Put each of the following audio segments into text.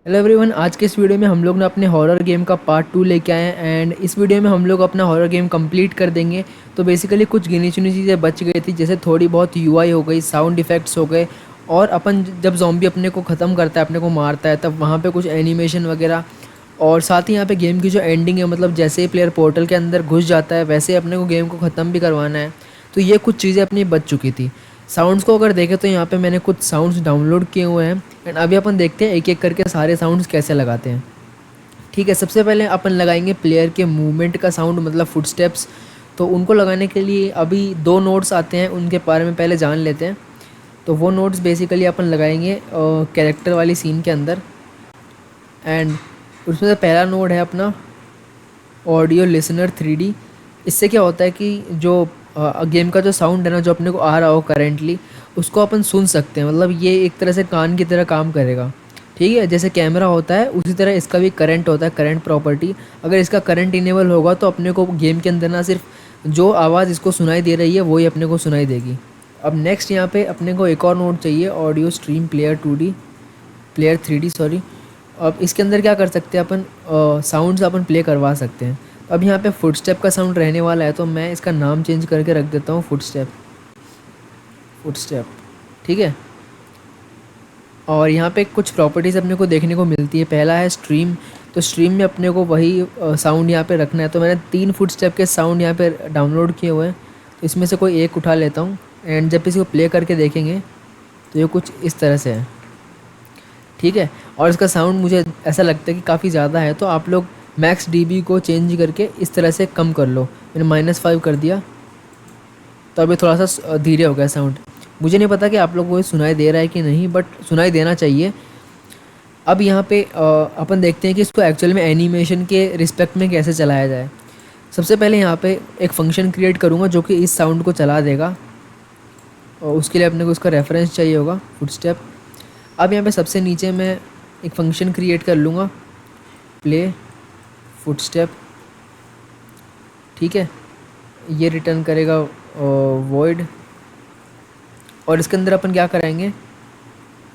Hello everyone, आज के इस वीडियो में हम लोग ना अपने हॉरर गेम का पार्ट 2 लेके आए हैं। एंड इस वीडियो में हम लोग अपना हॉरर गेम कंप्लीट कर देंगे। तो बेसिकली कुछ गिनी चुनी चीज़ें बच गई थी, जैसे थोड़ी बहुत यूआई हो गई, साउंड इफ़ेक्ट्स हो गए, और अपन जब जॉम्बी अपने को ख़त्म करता है, अपने को मारता है, तब वहाँ पे कुछ एनिमेशन वगैरह। और साथ ही यहाँ पे गेम की जो एंडिंग है, मतलब जैसे ही प्लेयर पोर्टल के अंदर घुस जाता है वैसे ही अपने को गेम को ख़त्म भी करवाना है। तो ये कुछ चीज़ें अपनी बच चुकी थी। साउंड्स को अगर देखें तो यहाँ पे मैंने कुछ साउंड्स डाउनलोड किए हुए हैं। एंड अभी अपन देखते हैं एक एक करके सारे साउंड्स कैसे लगाते हैं। ठीक है, सबसे पहले अपन लगाएंगे प्लेयर के मूवमेंट का साउंड, मतलब फुटस्टेप्स। तो उनको लगाने के लिए अभी दो नोट्स आते हैं, उनके बारे में पहले जान लेते हैं। तो वो नोट्स बेसिकली अपन लगाएंगे कैरेक्टर वाली सीन के अंदर। एंड उसमें से पहला नोड है अपना ऑडियो लिसनर 3D। इससे क्या होता है कि जो गेम का जो साउंड है ना, जो अपने को आ रहा हो करेंटली, उसको अपन सुन सकते हैं। मतलब ये एक तरह से कान की तरह काम करेगा। ठीक है, जैसे कैमरा होता है उसी तरह इसका भी करंट होता है, करंट प्रॉपर्टी। अगर इसका करंट इनेबल होगा तो अपने को गेम के अंदर ना सिर्फ जो आवाज़ इसको सुनाई दे रही है वही अपने को सुनाई देगी। अब नेक्स्ट यहाँ पे अपने को एक और नोड चाहिए, audio stream player 2D, player 3D sorry. अब इसके अंदर क्या कर सकते हैं अपन, साउंड्स अपन प्ले करवा सकते हैं। अब यहाँ पे फुटस्टेप का साउंड रहने वाला है, तो मैं इसका नाम चेंज करके रख देता हूँ फुटस्टेप। फुटस्टेप, ठीक है। और यहाँ पे कुछ प्रॉपर्टीज़ अपने को देखने को मिलती है। पहला है स्ट्रीम। तो स्ट्रीम में अपने को वही साउंड यहाँ पे रखना है। तो मैंने 3 फुटस्टेप के साउंड यहाँ पे डाउनलोड किए हुए हैं। तो इसमें से कोई एक उठा लेता हूँ। एंड जब इसी को प्ले करके देखेंगे तो ये कुछ इस तरह से है। ठीक है, और इसका साउंड मुझे ऐसा लगता है कि काफ़ी ज़्यादा है, तो आप लोग मैक्स डीबी को चेंज करके इस तरह से कम कर लो। मैंने -5 कर दिया, तो अभी थोड़ा सा धीरे हो गया साउंड। मुझे नहीं पता कि आप लोग को ये सुनाई दे रहा है कि नहीं, बट सुनाई देना चाहिए। अब यहाँ पे अपन देखते हैं कि इसको एक्चुअल में एनिमेशन के रिस्पेक्ट में कैसे चलाया जाए। सबसे पहले यहाँ पे एक फंक्शन क्रिएट करूँगा जो कि इस साउंड को चला देगा, और उसके लिए अपने को इसका रेफरेंस चाहिए होगा, फुटस्टेप। अब यहाँ पे सबसे नीचे मैं एक फंक्शन क्रिएट कर लूँगा, प्ले फुटस्टेप। ठीक है, ये रिटर्न करेगा वॉइड, और इसके अंदर अपन क्या कराएंगे,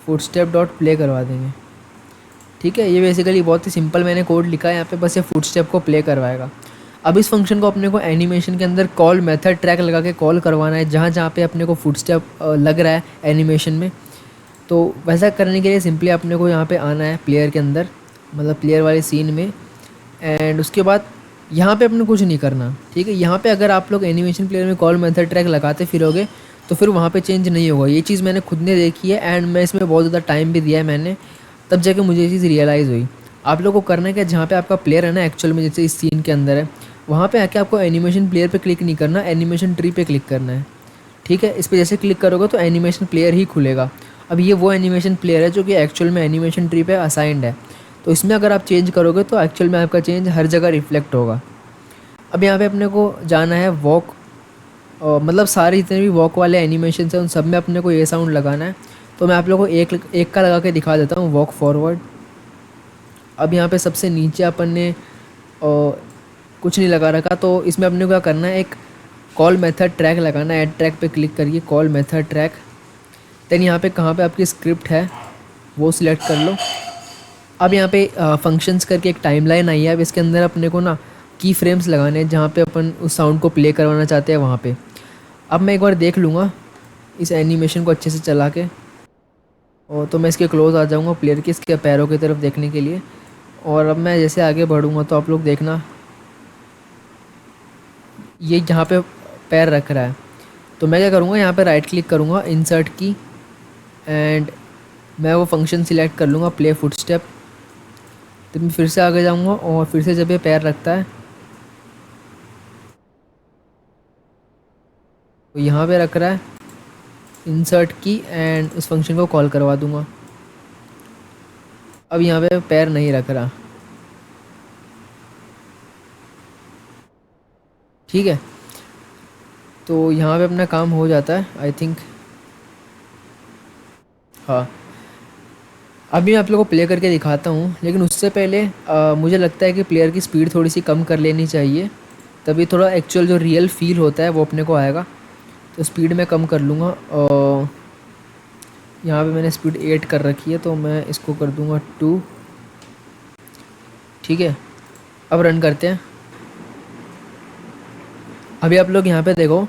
फुटस्टेप डॉट प्ले करवा देंगे। ठीक है, ये बेसिकली बहुत ही सिंपल मैंने कोड लिखा है यहाँ पे, बस ये फुटस्टेप को प्ले करवाएगा। अब इस फंक्शन को अपने को एनिमेशन के अंदर कॉल मेथड ट्रैक लगा के कॉल करवाना है, जहाँ जहाँ पे अपने को फुटस्टेप लग रहा है एनिमेशन में। तो वैसा करने के लिए सिंपली अपने को यहाँ पे आना है प्लेयर के अंदर, मतलब प्लेयर वाले सीन में। एंड उसके बाद यहाँ पे अपने कुछ नहीं करना। ठीक है, यहाँ पे अगर आप लोग एनिमेशन प्लेयर में कॉल मेथड ट्रैक लगाते फिरोगे तो फिर वहाँ पे चेंज नहीं होगा। ये चीज़ मैंने खुद ने देखी है, एंड मैं इसमें बहुत ज़्यादा टाइम भी दिया है मैंने, तब जाके मुझे ये चीज़ रियलाइज़ हुई। आप लोग को करना है कि जहाँ पे आपका प्लेयर है ना, एक्चुअल में जैसे इस सीन के अंदर है, वहाँ पे आके आपको एनिमेशन प्लेयर पे क्लिक नहीं करना, एनिमेशन ट्री पे क्लिक करना है। ठीक है, इस पर जैसे क्लिक करोगे तो एनिमेशन प्लेयर ही खुलेगा। अब ये वो एनिमेशन प्लेयर है जो कि एक्चुअल में एनिमेशन ट्री पे असाइंड है। तो इसमें अगर आप चेंज करोगे तो एक्चुअल में आपका चेंज हर जगह रिफ्लेक्ट होगा। अब यहाँ पे अपने को जाना है वॉक, मतलब सारे जितने भी वॉक वाले एनिमेशन हैं उन सब में अपने को ये साउंड लगाना है। तो मैं आप लोगों को एक एक का लगा के दिखा देता हूँ, वॉक फॉरवर्ड। अब यहाँ पे सबसे नीचे अपन ने कुछ नहीं लगा रखा, तो इसमें अपने को क्या करना है, एक कॉल मेथड ट्रैक लगाना है। ऐड ट्रैक पे क्लिक करिए, कॉल मेथड ट्रैक। देन यहाँ पे कहाँ पे आपकी स्क्रिप्ट है वो सिलेक्ट कर लो। अब यहाँ पे फंक्शंस करके एक टाइमलाइन आई है। अब इसके अंदर अपने को ना की फ्रेम्स लगाने हैं, जहाँ पे अपन उस साउंड को प्ले करवाना चाहते हैं वहाँ पे। अब मैं एक बार देख लूँगा इस एनिमेशन को अच्छे से चला के, और तो मैं इसके क्लोज आ जाऊँगा प्लेयर के, इसके पैरों की तरफ देखने के लिए। और अब मैं जैसे आगे बढ़ूँगा तो आप लोग देखना, ये जहाँ पे पैर रख रहा है, तो मैं क्या करूँगा, यहाँ पे राइट क्लिक करूँगा इंसर्ट की, एंड मैं वो फंक्शन सिलेक्ट कर लूँगा प्ले फुटस्टेप। तो मैं फिर से आगे जाऊँगा, और फिर से जब ये पैर रखता है तो यहाँ पे रख रहा है इंसर्ट की, एंड उस फंक्शन को कॉल करवा दूँगा। अब यहाँ पे पैर नहीं रख रहा। ठीक है, तो यहाँ पे अपना काम हो जाता है आई थिंक। हाँ, अभी मैं आप लोगों को प्ले करके दिखाता हूँ, लेकिन उससे पहले मुझे लगता है कि प्लेयर की स्पीड थोड़ी सी कम कर लेनी चाहिए, तभी थोड़ा एक्चुअल जो रियल फील होता है वो अपने को आएगा। तो स्पीड मैं कम कर लूँगा, और यहाँ पे मैंने स्पीड 8 कर रखी है, तो मैं इसको कर दूँगा 2। ठीक है, अब रन करते हैं। अभी आप लोग यहाँ पे देखो,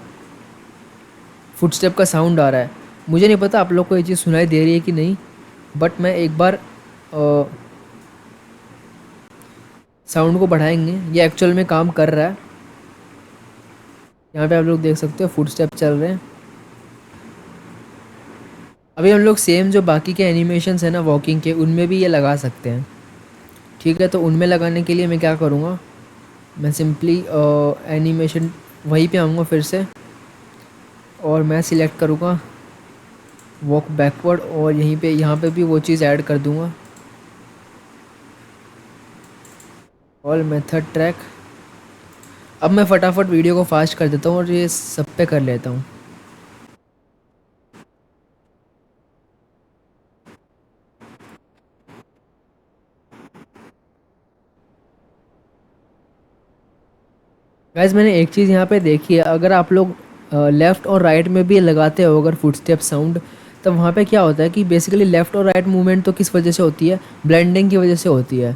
फुटस्टेप का साउंड आ रहा है। मुझे नहीं पता आप लोग को ये चीज़ सुनाई दे रही है कि नहीं, बट मैं एक बार साउंड को बढ़ाएंगे, ये एक्चुअल में काम कर रहा है। यहाँ पे आप लोग देख सकते हो फुटस्टेप चल रहे हैं। अभी हम लोग सेम जो बाकी के एनिमेशंस हैं ना वॉकिंग के, उनमें भी ये लगा सकते हैं। ठीक है, तो उनमें लगाने के लिए मैं क्या करूँगा, मैं सिंपली एनिमेशन वहीं पे आऊँगा फिर से, और मैं सिलेक्ट करूँगा वॉक बैकवर्ड, और यहीं पे यहाँ पे भी वो चीज़ ऐड कर दूँगा, ऑल मेथड ट्रैक। अब मैं फटाफट वीडियो को फास्ट कर देता हूँ और ये सब पे कर लेता हूँ। गाइस मैंने एक चीज़ यहाँ पे देखी है, अगर आप लोग लेफ़्ट और राइट में भी लगाते हो अगर फुटस्टेप साउंड, तब वहाँ पे क्या होता है कि बेसिकली लेफ़्ट और राइट मूवमेंट तो किस वजह से होती है, ब्लेंडिंग की वजह से होती है।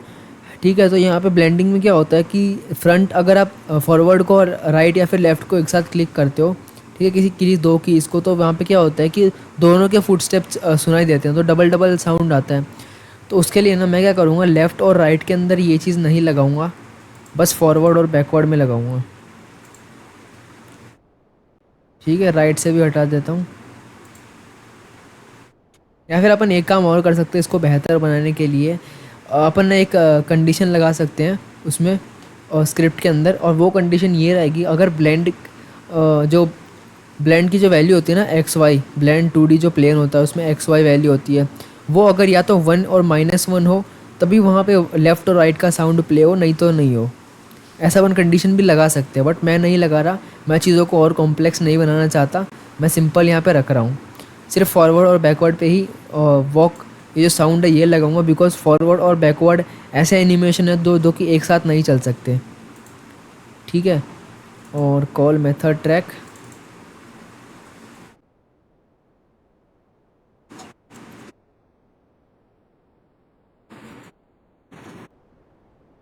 ठीक है, तो यहाँ पे ब्लेंडिंग में क्या होता है कि फ्रंट अगर आप फॉरवर्ड को और राइट या फिर लेफ़्ट को एक साथ क्लिक करते हो, ठीक है, किसी दो कीज़ को, तो वहाँ पे क्या होता है कि दोनों के फुटस्टेप्स सुनाई देते हैं, तो डबल डबल साउंड आता है। तो उसके लिए ना मैं क्या करूँगा, लेफ़्ट और राइट के अंदर ये चीज़ नहीं लगाऊँगा, बस फॉरवर्ड और बैकवर्ड में लगाऊँगा। ठीक है, राइट से भी हटा देता हूँ। या फिर अपन एक काम और कर सकते हैं इसको बेहतर बनाने के लिए, अपन ने एक कंडीशन लगा सकते हैं उसमें स्क्रिप्ट के अंदर, और वो कंडीशन ये रहेगी, अगर जो ब्लेंड की जो वैल्यू होती है ना एक्स वाई, ब्लेंड 2D जो प्लेन होता है उसमें एक्स वाई वैल्यू होती है, वो अगर या तो 1 और -1 हो तभी वहाँ पे लेफ़्ट और राइट का साउंड प्ले हो, नहीं तो नहीं हो। ऐसा वन कंडीशन भी लगा सकते हैं, बट मैं नहीं लगा रहा, मैं चीज़ों को और कॉम्प्लेक्स नहीं बनाना चाहता, मैं सिंपल यहाँ पे रख रहा हूँ। सिर्फ फॉरवर्ड और बैकवर्ड पे ही वॉक ये जो साउंड है ये लगाऊंगा, बिकॉज फॉरवर्ड और बैकवर्ड ऐसे एनिमेशन है दो दो कि एक साथ नहीं चल सकते। ठीक है, और कॉल मेथड ट्रैक,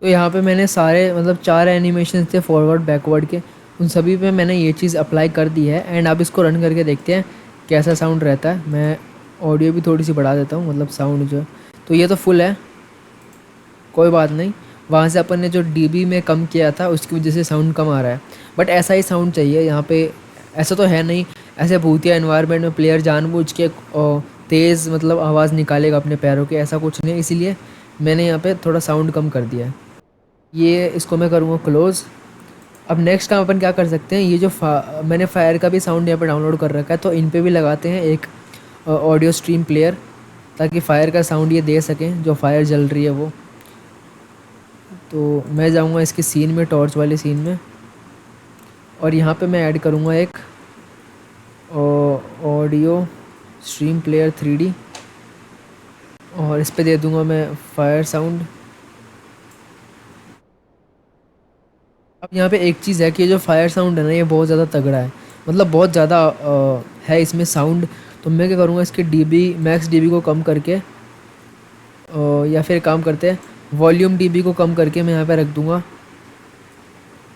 तो यहाँ पे मैंने सारे मतलब 4 एनिमेशन थे फॉरवर्ड बैकवर्ड के, उन सभी पे मैंने ये चीज़ अप्लाई कर दी है। एंड अब इसको रन करके देखते हैं कैसा साउंड रहता है। मैं ऑडियो भी थोड़ी सी बढ़ा देता हूँ, मतलब साउंड जो, तो ये तो फुल है, कोई बात नहीं। वहाँ से अपन ने जो डीबी में कम किया था उसकी वजह से साउंड कम आ रहा है, बट ऐसा ही साउंड चाहिए यहाँ पे। ऐसा तो है नहीं ऐसे भूतिया एनवायरनमेंट में प्लेयर जानबूझ के तेज़ मतलब आवाज़ निकालेगा अपने पैरों के, ऐसा कुछ नहीं, इसीलिए मैंने यहाँ पे थोड़ा साउंड कम कर दिया है। ये इसको मैं करूँगा क्लोज़। अब नेक्स्ट काम अपन क्या कर सकते हैं, ये जो मैंने फायर का भी साउंड यहाँ पे डाउनलोड कर रखा है, तो इन पे भी लगाते हैं एक ऑडियो स्ट्रीम प्लेयर, ताकि फायर का साउंड ये दे सकें जो फायर जल रही है वो। तो मैं जाऊँगा इसके सीन में, टॉर्च वाले सीन में, और यहाँ पे मैं ऐड करूँगा एक ऑडियो स्ट्रीम प्लेयर 3D, और इस पे दे दूँगा मैं फायर साउंड। अब यहाँ पे एक चीज़ है कि जो फायर साउंड है ना ये बहुत ज़्यादा तगड़ा है, मतलब बहुत ज़्यादा है इसमें साउंड। तो मैं क्या करूँगा, इसके मैक्स डीबी को कम करके या फिर काम करते हैं वॉल्यूम डीबी को कम करके मैं यहाँ पे रख दूँगा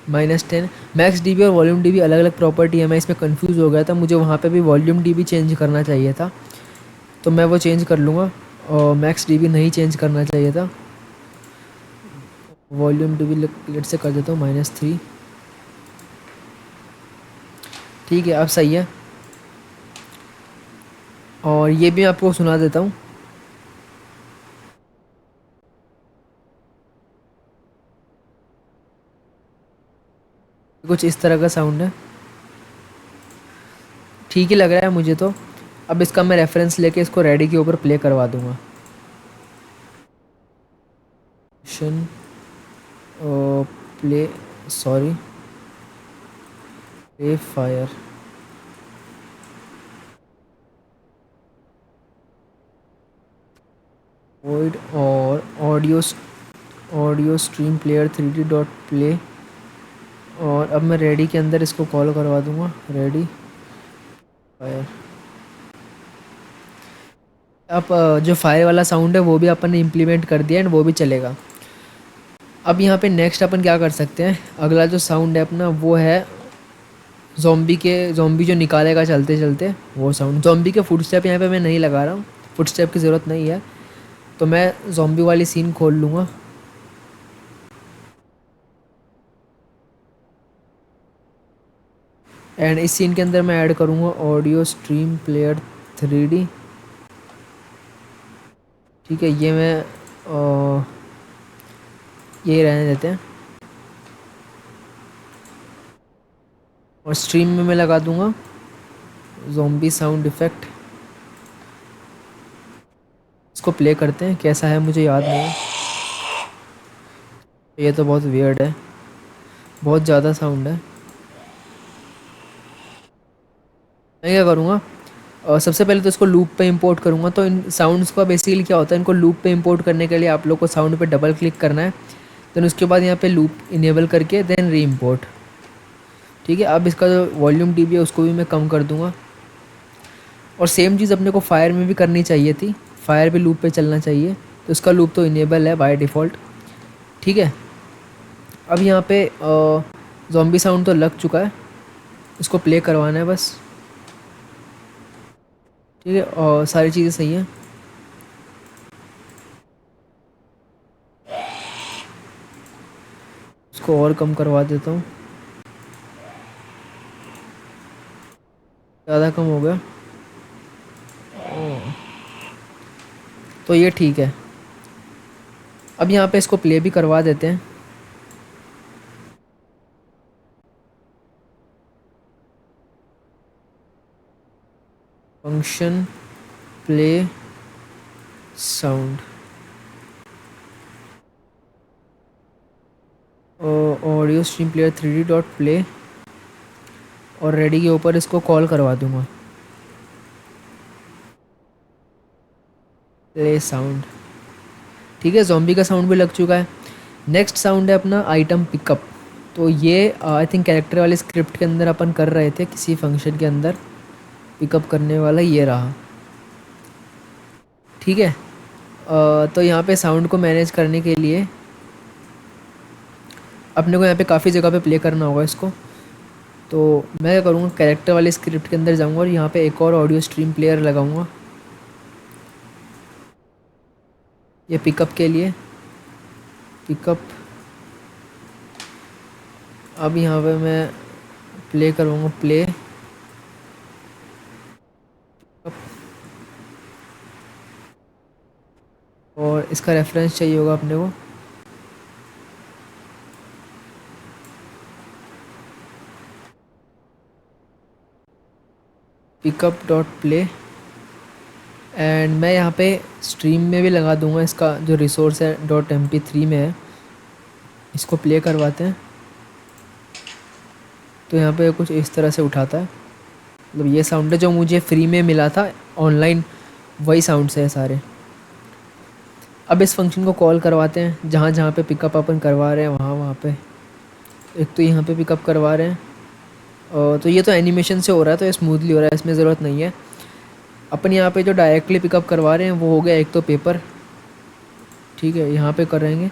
-10। मैक्स डीबी और वॉल्यूम डीबी अलग अलग प्रॉपर्टी है, मैं इसमें कंफ्यूज हो गया था, मुझे वहाँ पे भी वॉल्यूम डीबी चेंज करना चाहिए था, तो मैं वो चेंज कर लूँगा, और मैक्स डीबी नहीं चेंज करना चाहिए था। वॉल्यूम डीबी लेट से कर देता हूँ -3। ठीक है, अब सही है। और ये भी आपको सुना देता हूँ। कुछ इस तरह का साउंड है, ठीक ही लग रहा है मुझे तो। अब इसका मैं रेफरेंस लेके इसको रेडी के ऊपर प्ले करवा दूंगा। Play, sorry, play fire. Void और audio stream player 3D dot play, और अब मैं रेडी के अंदर इसको कॉल करवा दूंगा, रेडी फायर। अब जो फायर वाला साउंड है वो भी अपन ने इम्प्लीमेंट कर दिया एंड वो भी चलेगा। अब यहाँ पे नेक्स्ट अपन क्या कर सकते हैं, अगला जो साउंड है अपना वो है ज़ॉम्बी जो निकालेगा चलते चलते वो साउंड। ज़ॉम्बी के फुटस्टेप यहाँ पे मैं नहीं लगा रहा हूँ, फुटस्टेप की ज़रूरत नहीं है, तो मैं ज़ॉम्बी वाली सीन खोल लूँगा। एंड इस सीन के अंदर मैं ऐड करूँगा ऑडियो स्ट्रीम प्लेयर 3D। ठीक है, ये मैं यही रहने देते हैं। और स्ट्रीम में मैं लगा दूँगा ज़ॉम्बी साउंड इफ़ेक्ट। इसको प्ले करते हैं, कैसा है मुझे याद नहीं है। ये तो बहुत वियर्ड है, बहुत ज़्यादा साउंड है। मैं क्या करूँगा, सबसे पहले तो इसको लूप पे इंपोर्ट करूँगा। तो इन साउंड्स का बेसिकली क्या होता है, इनको लूप पे इंपोर्ट करने के लिए आप लोग को साउंड पे डबल क्लिक करना है, देन उसके बाद यहाँ पे लूप इनेबल करके देन री इम्पोर्ट। ठीक है, अब इसका जो वॉल्यूम डीबी है उसको भी मैं कम कर दूँगा। और सेम चीज़ अपने को फायर में भी करनी चाहिए थी, फायर भी लूप पे चलना चाहिए, तो इसका लूप तो इनेबल है बाय डिफ़ॉल्ट। ठीक है, अब यहाँ पे ज़ॉम्बी साउंड तो लग चुका है, इसको प्ले करवाना है बस। ठीक है, और सारी चीज़ें सही हैं। इसको और कम करवा देता हूँ, ज़्यादा कम हो गया। तो ये ठीक है, अब यहाँ पे इसको प्ले भी करवा देते हैं। Function play sound, audio stream player 3D dot play, और रेडी के ऊपर इसको कॉल करवा दूंगा प्ले साउंड। ठीक है, ज़ॉम्बी का साउंड भी लग चुका है। नेक्स्ट साउंड है अपना आइटम पिकअप। तो ये आई थिंक कैरेक्टर वाले स्क्रिप्ट के अंदर अपन कर रहे थे, किसी फंक्शन के अंदर पिकअप करने वाला ये रहा। ठीक है, तो यहाँ पे साउंड को मैनेज करने के लिए अपने को यहाँ पे काफ़ी जगह पे प्ले करना होगा इसको। तो मैं क्या करूँगा, कैरेक्टर वाले स्क्रिप्ट के अंदर जाऊँगा और यहाँ पे एक और ऑडियो स्ट्रीम प्लेयर लगाऊँगा ये पिकअप के लिए। पिकअप, अब यहाँ पे मैं प्ले करूँगा प्ले। और इसका रेफरेंस चाहिए होगा अपने को, पिकअप डॉट प्ले। एंड मैं यहाँ पे स्ट्रीम में भी लगा दूँगा, इसका जो रिसोर्स है .mp3 में है, इसको प्ले करवाते हैं। तो यहाँ पे कुछ इस तरह से उठाता है, मतलब ये साउंड है जो मुझे फ्री में मिला था ऑनलाइन, वही साउंड्स है सारे। अब इस फंक्शन को कॉल करवाते हैं, जहाँ जहाँ पे पिकअप अपन करवा रहे हैं वहाँ वहाँ पे। एक तो यहाँ पे पिकअप करवा रहे हैं, और तो ये तो एनिमेशन से हो रहा है तो ये स्मूथली हो रहा है, इसमें ज़रूरत नहीं है। अपन यहाँ पे जो डायरेक्टली पिकअप करवा रहे हैं वो हो गया एक तो पेपर। ठीक है, यहाँ पे करेंगे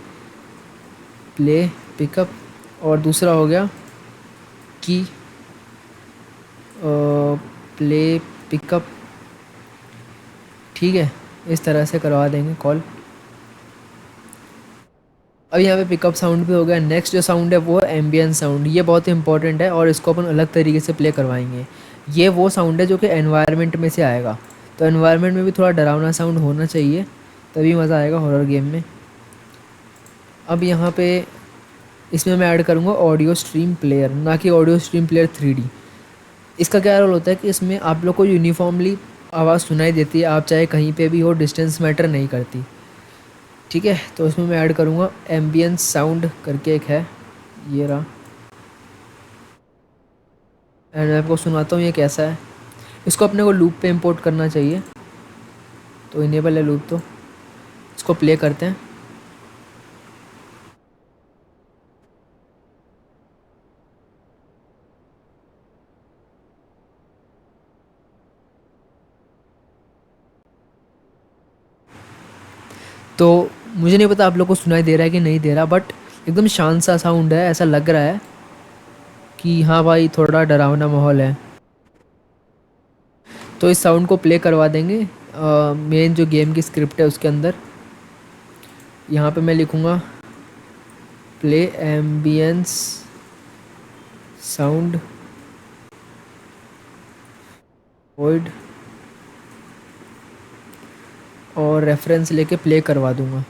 प्ले पिकअप, और दूसरा हो गया की प्ले पिकअप। ठीक है, इस तरह से करवा देंगे कॉल। अब यहाँ पे पिकअप साउंड भी हो गया। नेक्स्ट जो साउंड है वो है एम्बियंस साउंड। ये बहुत ही इंपॉर्टेंट है और इसको अपन अलग तरीके से प्ले करवाएंगे। ये वो साउंड है जो कि एनवायरनमेंट में से आएगा, तो एनवायरनमेंट में भी थोड़ा डरावना साउंड होना चाहिए, तभी मज़ा आएगा हॉरर गेम में। अब यहाँ पे इसमें मैं ऐड करूँगा ऑडियो स्ट्रीम प्लेयर, ना कि ऑडियो स्ट्रीम प्लेयर 3D। इसका क्या रोल होता है कि इसमें आप लोग को यूनिफॉर्मली आवाज़ सुनाई देती है, आप चाहे कहीं पे भी हो, डिस्टेंस मैटर नहीं करती। ठीक है, तो इसमें मैं ऐड करूँगा एम्बियंस साउंड करके एक है, ये रहा। एंड मैं आपको सुनाता हूँ ये कैसा है। इसको अपने को लूप पे इंपोर्ट करना चाहिए, तो इनेबल है लूप, तो इसको प्ले करते हैं। तो मुझे नहीं पता आप लोग को सुनाई दे रहा है कि नहीं दे रहा, बट एकदम शांत सा साउंड है, ऐसा लग रहा है कि हाँ भाई थोड़ा डरावना माहौल है। तो इस साउंड को प्ले करवा देंगे मेन जो गेम की स्क्रिप्ट है उसके अंदर। यहाँ पे मैं लिखूँगा प्ले एम्बियंस साउंड वॉइड और रेफरेंस लेके प्ले करवा दूँगा।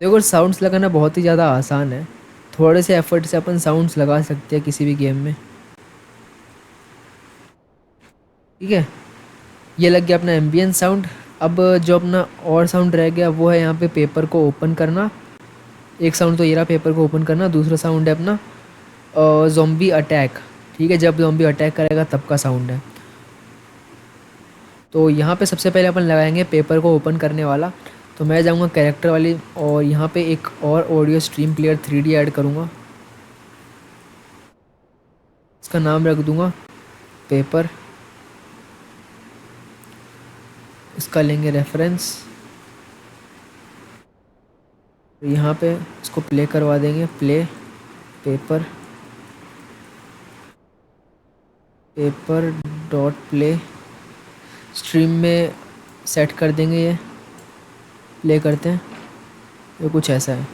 देखो साउंड्स लगाना बहुत ही ज़्यादा आसान है, थोड़े से एफर्ट से अपन साउंड्स लगा सकते हैं किसी भी गेम में। ठीक है, ये लग गया अपना एम्बियंस साउंड। अब जो अपना और साउंड रह गया वो है यहाँ पे पेपर को ओपन करना। एक साउंड तो ये रहा पेपर को ओपन करना, दूसरा साउंड है अपना ज़ॉम्बी अटैक। ठीक है, जब ज़ॉम्बी अटैक करेगा तब का साउंड है। तो यहाँ पे सबसे पहले अपन लगाएंगे पेपर को ओपन करने वाला। तो मैं जाऊँगा कैरेक्टर वाली और यहाँ पे एक और audio stream player 3D add करूँगा। इसका नाम रख दूँगा पेपर। इसका लेंगे रेफरेंस, तो यहाँ पे इसको प्ले करवा देंगे, play paper paper dot play. Stream में सेट कर देंगे, ये प्ले करते हैं। ये कुछ ऐसा है।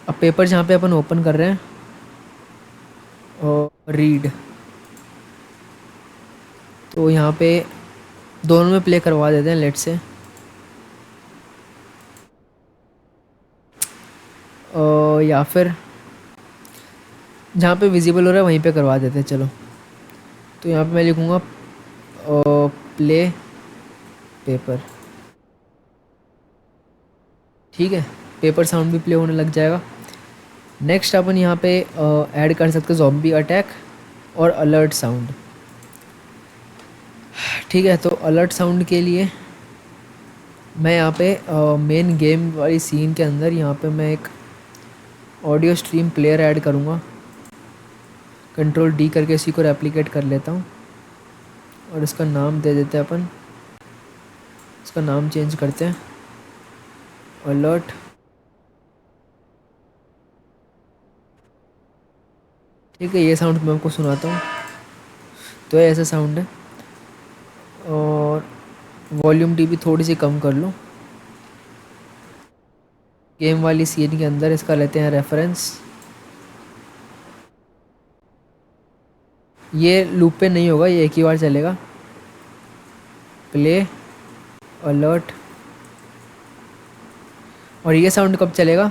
अब पेपर जहाँ पे अपन ओपन कर रहे हैं और रीड, तो यहाँ पे दोनों में प्ले करवा देते हैं लेट से। या फिर जहाँ पे विजिबल हो रहा है वहीं पे करवा देते हैं। चलो, तो यहाँ पे मैं लिखूँगा प्ले पेपर। ठीक है, पेपर साउंड भी प्ले होने लग जाएगा। नेक्स्ट अपन यहाँ पे ऐड कर सकते हैं ज़ॉम्बी अटैक और अलर्ट साउंड। ठीक है, तो अलर्ट साउंड के लिए मैं यहाँ पे मेन गेम वाली सीन के अंदर यहाँ पे मैं एक ऑडियो स्ट्रीम प्लेयर ऐड करूँगा। कंट्रोल डी करके इसी को रेप्लिकेट कर लेता हूँ और इसका नाम दे देते हैं अपन। इसका नाम चेंज करते हैं अलर्ट। ठीक है, ये साउंड मैं आपको सुनाता हूँ। तो ये ऐसा साउंड है और वॉल्यूम डी भी थोड़ी सी कम कर लो। गेम वाली सीन के अंदर इसका लेते हैं रेफरेंस। ये लूप पे नहीं होगा, ये एक ही बार चलेगा। Play alert. और ये साउंड कब चलेगा?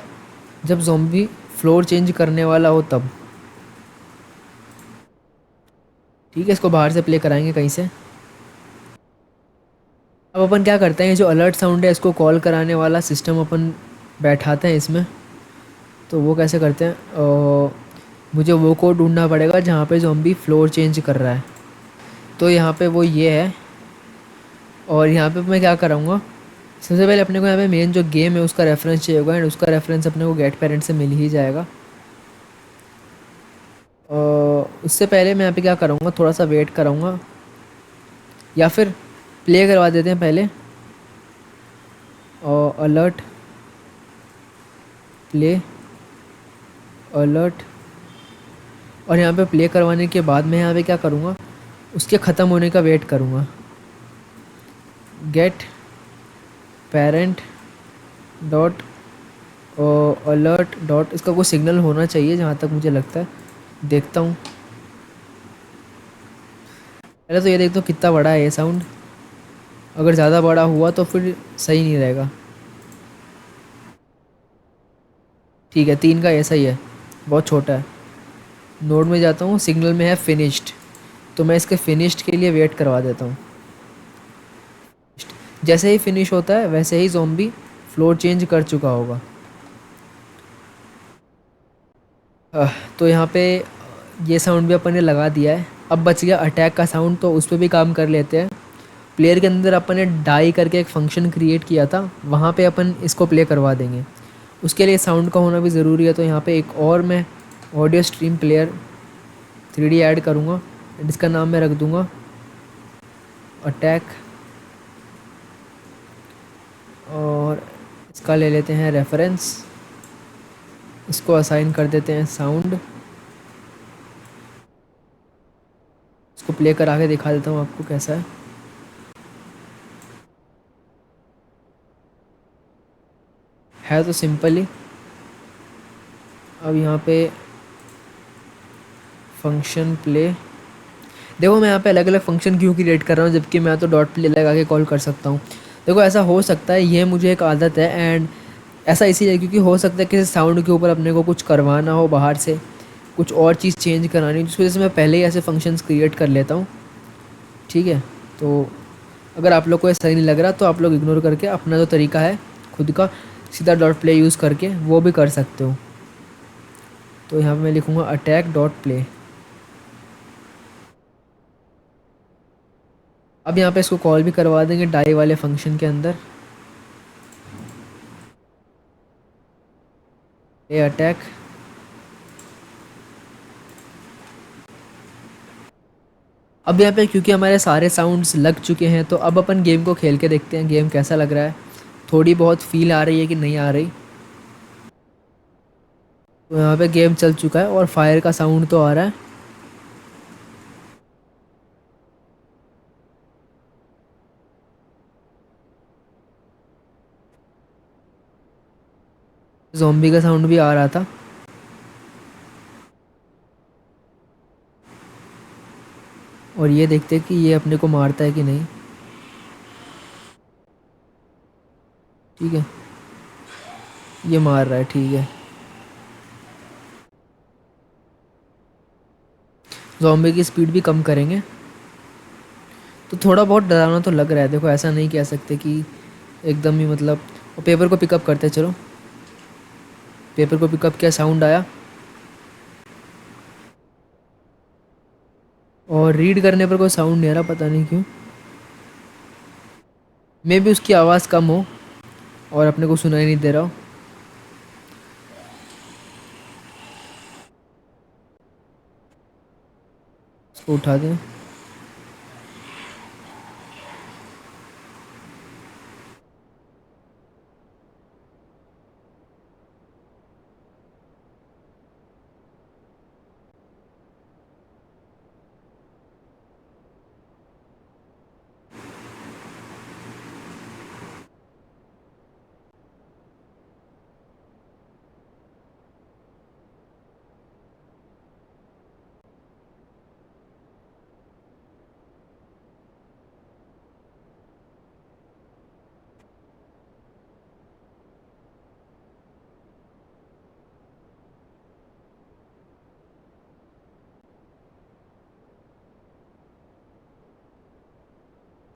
जब ज़ॉम्बी फ्लोर चेंज करने वाला हो तब। ठीक है, इसको बाहर से प्ले कराएंगे कहीं से। अब अपन क्या करते हैं, जो अलर्ट साउंड है इसको कॉल कराने वाला सिस्टम अपन बैठाते हैं इसमें। तो वो कैसे करते हैं, मुझे वो कोड ढूंढना पड़ेगा जहाँ पे ज़ॉम्बी फ्लोर चेंज कर रहा है। तो यहाँ पे वो ये है। और यहाँ पे मैं क्या कराऊँगा, सबसे पहले अपने को यहाँ पे मेन जो गेम है उसका रेफरेंस चाहिए होगा एंड उसका रेफरेंस अपने को गेट पेरेंट से मिल ही जाएगा। उससे पहले मैं यहाँ पे क्या करूँगा, थोड़ा सा वेट कराऊँगा या फिर प्ले करवा देते हैं पहले। और अलर्ट प्ले अलर्ट। और यहाँ पे प्ले करवाने के बाद मैं यहाँ पे क्या करूँगा, उसके ख़त्म होने का वेट करूँगा। Get parent dot alert dot, इसका कोई सिग्नल होना चाहिए जहाँ तक मुझे लगता है। देखता हूँ पहले तो, ये देखता हूँ कितना बड़ा है ये साउंड। अगर ज़्यादा बड़ा हुआ तो फिर सही नहीं रहेगा। ठीक है, 3 का ऐसा ही है, बहुत छोटा है। नोड में जाता हूँ, सिग्नल में है फिनिश्ड, तो मैं इसके फिनिश्ड के लिए वेट करवा देता हूँ। जैसे ही फिनिश होता है वैसे ही ज़ॉम्बी फ्लोर चेंज कर चुका होगा। तो यहाँ पे ये साउंड भी अपन ने लगा दिया है। अब बच गया अटैक का साउंड, तो उस पर भी काम कर लेते हैं। प्लेयर के अंदर अपन ने डाई करके एक फंक्शन क्रिएट किया था, वहाँ पे अपन इसको प्ले करवा देंगे। उसके लिए साउंड का होना भी ज़रूरी है। तो यहाँ पे एक और मैं audio stream player 3D add करूँगा, जिसका नाम मैं रख दूँगा अटैक। और इसका ले लेते हैं रेफरेंस इसको असाइन कर देते हैं साउंड। इसको प्ले करा के दिखा देता हूँ आपको कैसा है तो सिंपल ही। अब यहाँ पे फंक्शन प्ले, देखो मैं यहाँ पे अलग अलग फंक्शन क्यों क्रिएट कर रहा हूँ जबकि मैं तो डॉट प्ले लगा के कॉल कर सकता हूँ। देखो ऐसा हो सकता है, ये मुझे एक आदत है एंड ऐसा इसीलिए क्योंकि हो सकता है किसी साउंड के ऊपर अपने को कुछ करवाना हो बाहर से, कुछ और चीज़ चेंज करानी, जिस वजह से मैं पहले ही ऐसे फंक्शंस क्रिएट कर लेता हूँ। ठीक है, तो अगर आप लोग को ये सही नहीं लग रहा तो आप लोग इग्नोर करके अपना जो तरीका है खुद का सीधा डॉट प्ले यूज़ करके वो भी कर सकते हो। तो यहाँ पे मैं लिखूँगा अटैक डॉट प्ले। अब यहाँ पे इसको कॉल भी करवा देंगे डाई वाले फंक्शन के अंदर, ए अटैक। अब यहाँ पे क्योंकि हमारे सारे साउंड्स लग चुके हैं तो अब अपन गेम को खेल के देखते हैं गेम कैसा लग रहा है, थोड़ी बहुत फील आ रही है कि नहीं आ रही। तो यहाँ पे गेम चल चुका है और फायर का साउंड तो आ रहा है। ज़ॉम्बी का साउंड भी आ रहा था। और ये देखते हैं कि ये अपने को मारता है कि नहीं। ठीक है, ये मार रहा है, ठीक है। ज़ॉम्बी की स्पीड भी कम करेंगे। तो थोड़ा बहुत डरावना तो लग रहा है, देखो ऐसा नहीं कह सकते कि एकदम ही मतलब। और पेपर को पिकअप करते हैं, चलो पेपर को पिकअप किया, साउंड आया। और रीड करने पर कोई साउंड नहीं आ रहा, पता नहीं क्यों। मे भी उसकी आवाज़ कम हो और अपने को सुनाई नहीं दे रहा हो। उसको उठा दें।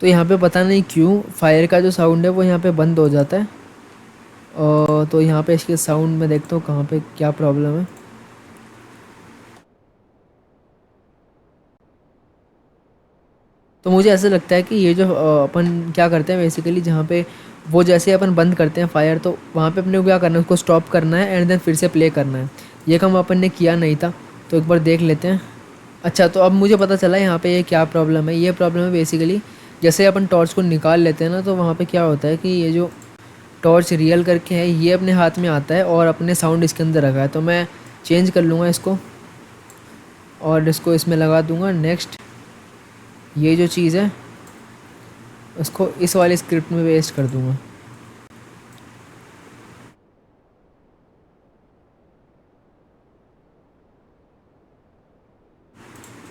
तो यहाँ पे पता नहीं क्यों फायर का जो साउंड है वो यहाँ पे बंद हो जाता है। और तो यहाँ पे इसके साउंड में देखता हूँ कहाँ पे क्या प्रॉब्लम है। तो मुझे ऐसा लगता है कि ये जो अपन क्या करते हैं बेसिकली, जहाँ पे वो जैसे अपन बंद करते हैं फायर तो वहाँ पे अपने को क्या करना है, उसको स्टॉप करना है एंड देन फिर से प्ले करना है। ये काम अपन ने किया नहीं था, तो एक बार देख लेते हैं। अच्छा, तो अब मुझे पता चला यहाँ पे ये क्या प्रॉब्लम है। ये प्रॉब्लम है बेसिकली जैसे अपन टॉर्च को निकाल लेते हैं ना, तो वहाँ पे क्या होता है कि ये जो टॉर्च रियल करके है ये अपने हाथ में आता है और अपने साउंड इसके अंदर रखा है। तो मैं चेंज कर लूँगा इसको और इसको इसमें लगा दूँगा नेक्स्ट। ये जो चीज़ है उसको इस वाले स्क्रिप्ट में पेस्ट कर दूँगा।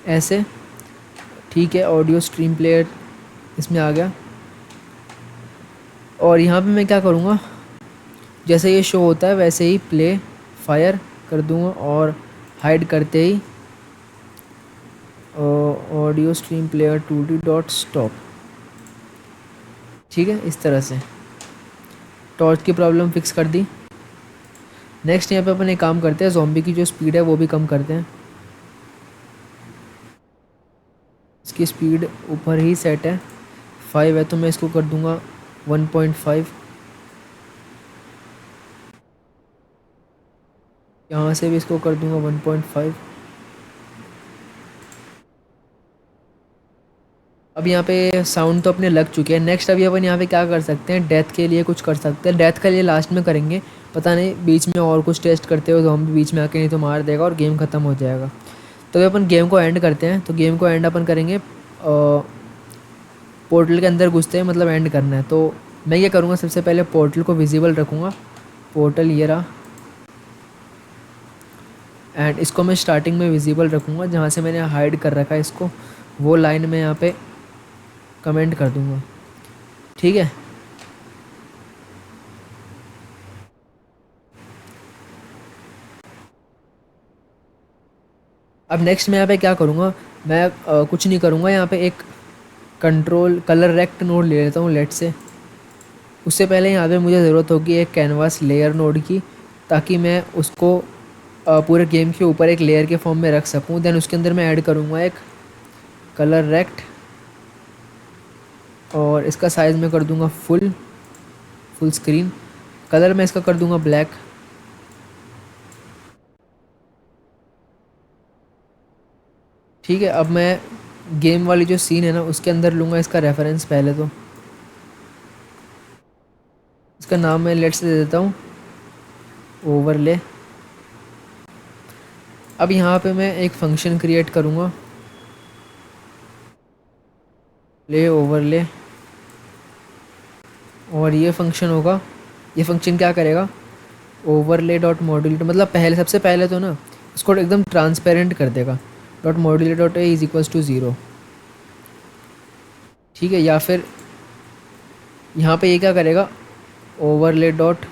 ऐसे ठीक है, ऑडियो स्ट्रीम प्लेयर इसमें आ गया। और यहाँ पे मैं क्या करूँगा, जैसे ये शो होता है वैसे ही प्ले फायर कर दूँगा और हाइड करते ही audio stream player 2D dot stop. ठीक है, इस तरह से टॉर्च की प्रॉब्लम फिक्स कर दी। नेक्स्ट यहाँ पे अपन एक काम करते हैं, ज़ॉम्बी की जो स्पीड है वो भी कम करते हैं। इसकी स्पीड ऊपर ही सेट है, 5 है, तो मैं इसको कर दूंगा 1.5। यहाँ से भी इसको कर दूंगा 1.5। अब यहाँ पे साउंड तो अपने लग चुके हैं। नेक्स्ट अभी अपन यहाँ पे क्या कर सकते हैं, डेथ के लिए कुछ कर सकते हैं। डेथ के लिए लास्ट में करेंगे, पता नहीं बीच में और कुछ टेस्ट करते हो तो हम भी बीच में आके नहीं तो मार देगा और गेम ख़त्म हो जाएगा। तो अभी अपन गेम को एंड करते हैं। तो गेम को एंड अपन करेंगे, पोर्टल के अंदर घुसते हैं, मतलब एंड करना है। तो मैं ये करूँगा, सबसे पहले पोर्टल को विजिबल रखूँगा। पोर्टल ये रहा, एंड इसको मैं स्टार्टिंग में विजिबल रखूँगा जहाँ से मैंने हाइड कर रखा है इसको, वो लाइन में यहाँ पे कमेंट कर दूँगा, ठीक है। अब नेक्स्ट मैं यहाँ पे क्या करूँगा, मैं कुछ नहीं करूँगा, यहाँ पे एक कंट्रोल कलर रेक्ट नोड ले लेता हूँ लेट से। उससे पहले यहाँ पे मुझे ज़रूरत होगी एक कैनवास लेयर नोड की, ताकि मैं उसको पूरे गेम के ऊपर एक लेयर के फॉर्म में रख सकूँ। देन उसके अंदर मैं ऐड करूँगा एक कलर रेक्ट, और इसका साइज़ मैं कर दूँगा फुल स्क्रीन। कलर मैं इसका कर दूँगा ब्लैक। ठीक है, अब मैं गेम वाली जो सीन है ना उसके अंदर लूँगा इसका रेफरेंस। पहले तो इसका नाम मैं लेट्स दे देता हूँ ओवरले। अब यहाँ पे मैं एक फंक्शन क्रिएट करूँगा, ले ओवरले, और ये फंक्शन होगा, ये फंक्शन क्या करेगा, ओवरले डॉट मॉड्यूलेट, मतलब पहले सबसे पहले तो ना इसको एकदम ट्रांसपेरेंट कर देगा, dot modulate dot a is equals to 0, ठीक है। या फिर यहाँ पे ये क्या करेगा, ओवरले डॉट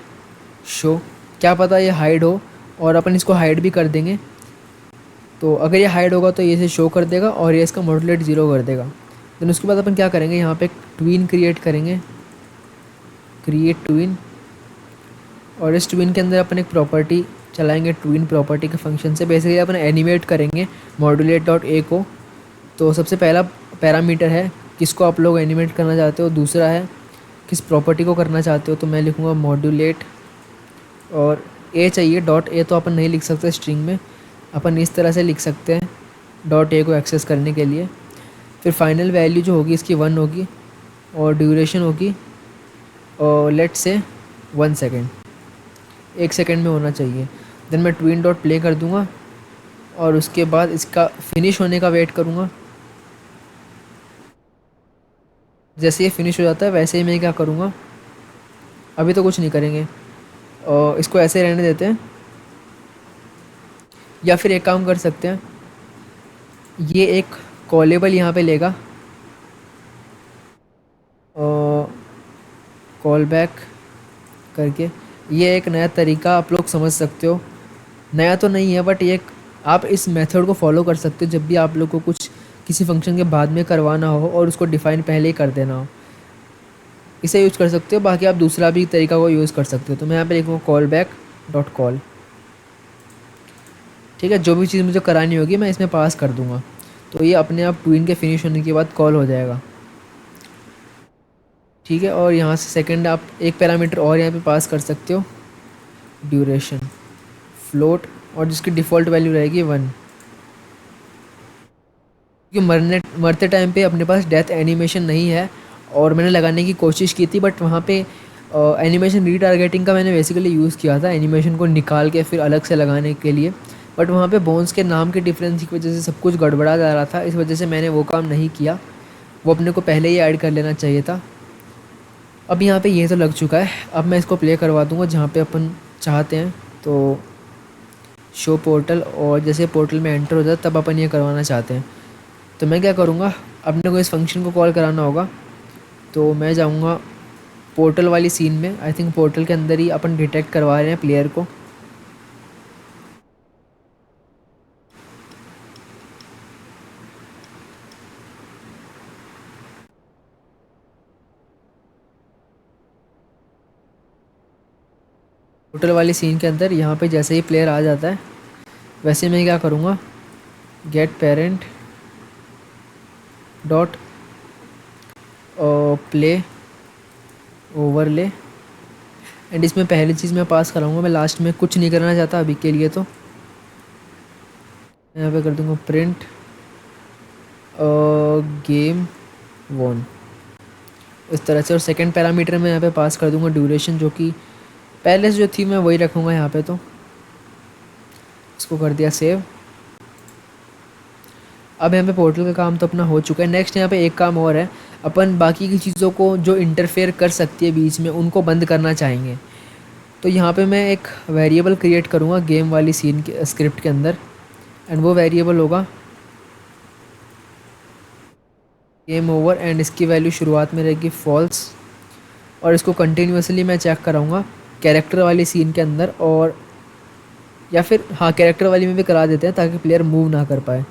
शो, क्या पता ये हाइड हो और अपन इसको हाइड भी कर देंगे। तो अगर ये हाइड होगा तो ये इसे शो कर देगा और ये इसका मॉड्यूलेट 0 कर देगा। देन उसके बाद अपन क्या करेंगे, यहाँ पे एक ट्वीन क्रिएट करेंगे, क्रिएट ट्वीन, और इस ट्वीन के अंदर अपन एक प्रॉपर्टी चलाएंगे, ट्वीन प्रॉपर्टी के फंक्शन से। बेसिकली अपन एनिमेट करेंगे मॉड्यूलेट डॉट ए को। तो सबसे पहला पैरामीटर है किसको आप लोग एनिमेट करना चाहते हो, दूसरा है किस प्रॉपर्टी को करना चाहते हो। तो मैं लिखूँगा मॉड्यूलेट, और ए चाहिए, डॉट ए तो अपन नहीं लिख सकते स्ट्रिंग में, अपन इस तरह से लिख सकते हैं डॉट ए को एक्सेस करने के लिए। फिर फाइनल वैल्यू जो होगी इसकी 1 होगी, और ड्यूरेशन होगी और लेट से 1 सेकेंड, 1 सेकेंड में होना चाहिए। देन मैं ट्वीन डॉट प्ले कर दूँगा और उसके बाद इसका फिनिश होने का वेट करूँगा। जैसे ये फिनिश हो जाता है वैसे ही मैं क्या करूँगा, अभी तो कुछ नहीं करेंगे और इसको ऐसे रहने देते हैं। या फिर एक काम कर सकते हैं, ये एक कॉलेबल यहाँ पे लेगा, और कॉल बैक करके, ये एक नया तरीका आप लोग समझ सकते हो। नया तो नहीं है बट ये आप इस मेथड को फॉलो कर सकते हो जब भी आप लोग को कुछ किसी फंक्शन के बाद में करवाना हो और उसको डिफ़ाइन पहले ही कर देना हो, इसे यूज़ कर सकते हो। बाकी आप दूसरा भी तरीका को यूज़ कर सकते हो। तो मैं यहाँ पे लिखूँगा कॉल बैक डॉट कॉल, ठीक है। जो भी चीज़ मुझे करानी होगी मैं इसमें पास कर दूँगा, तो ये अपने आप ट्वीन के फिनिश होने के बाद कॉल हो जाएगा, ठीक है। और यहाँ से सेकंड आप एक पैरामीटर और यहाँ पे पास कर सकते हो, ड्यूरेशन फ्लोट, और जिसकी डिफ़ॉल्ट वैल्यू रहेगी 1, क्योंकि मरते टाइम पे अपने पास डेथ एनिमेशन नहीं है, और मैंने लगाने की कोशिश की थी बट वहाँ पे एनिमेशन रीटारगेटिंग का मैंने बेसिकली यूज़ किया था, एनिमेशन को निकाल के फिर अलग से लगाने के लिए। बट वहाँ पे बोन्स के नाम के डिफरेंस की वजह से सब कुछ गड़बड़ा जा रहा था, इस वजह से मैंने वो काम नहीं किया, वो अपने को पहले ही ऐड कर लेना चाहिए था। अब यहाँ पे ये तो लग चुका है, अब मैं इसको प्ले करवा दूँगा जहाँ पे अपन चाहते हैं। तो शो पोर्टल, और जैसे पोर्टल में एंटर हो जाए तब अपन ये करवाना चाहते हैं। तो मैं क्या करूँगा, अपने को इस फंक्शन को कॉल कराना होगा। तो मैं जाऊँगा पोर्टल वाली सीन में, आई थिंक पोर्टल के अंदर ही अपन डिटेक्ट करवा रहे हैं प्लेयर को। पोर्टल वाली सीन के अंदर यहाँ पे जैसे ही प्लेयर आ जाता है वैसे मैं क्या करूँगा, get parent dot play overlay, and इसमें पहली चीज़ मैं पास कराऊँगा, मैं लास्ट में कुछ नहीं करना चाहता अभी के लिए। तो यहाँ पे कर दूँगा प्रिंट गेम वॉन, इस तरह से। और सेकंड पैरामीटर मैं यहाँ पे पास कर दूंगा ड्यूरेशन, जो कि पहले से जो थी मैं वही रखूँगा यहाँ पे। तो इसको कर दिया सेव। अब यहाँ पे पोर्टल का काम तो अपना हो चुका है। नेक्स्ट यहाँ पे एक काम और है, अपन बाकी की चीज़ों को जो इंटरफेयर कर सकती है बीच में, उनको बंद करना चाहेंगे। तो यहाँ पे मैं एक वेरिएबल क्रिएट करूँगा गेम वाली सीन के स्क्रिप्ट के अंदर, एंड वो वेरिएबल होगा गेम ओवर, एंड इसकी वैल्यू शुरुआत में रहेगी फॉल्स। और इसको कंटिन्यूसली मैं चेक कराऊँगा कैरेक्टर वाली सीन के अंदर, और या फिर हाँ कैरेक्टर वाली में भी करा देते हैं ताकि प्लेयर मूव ना कर पाए।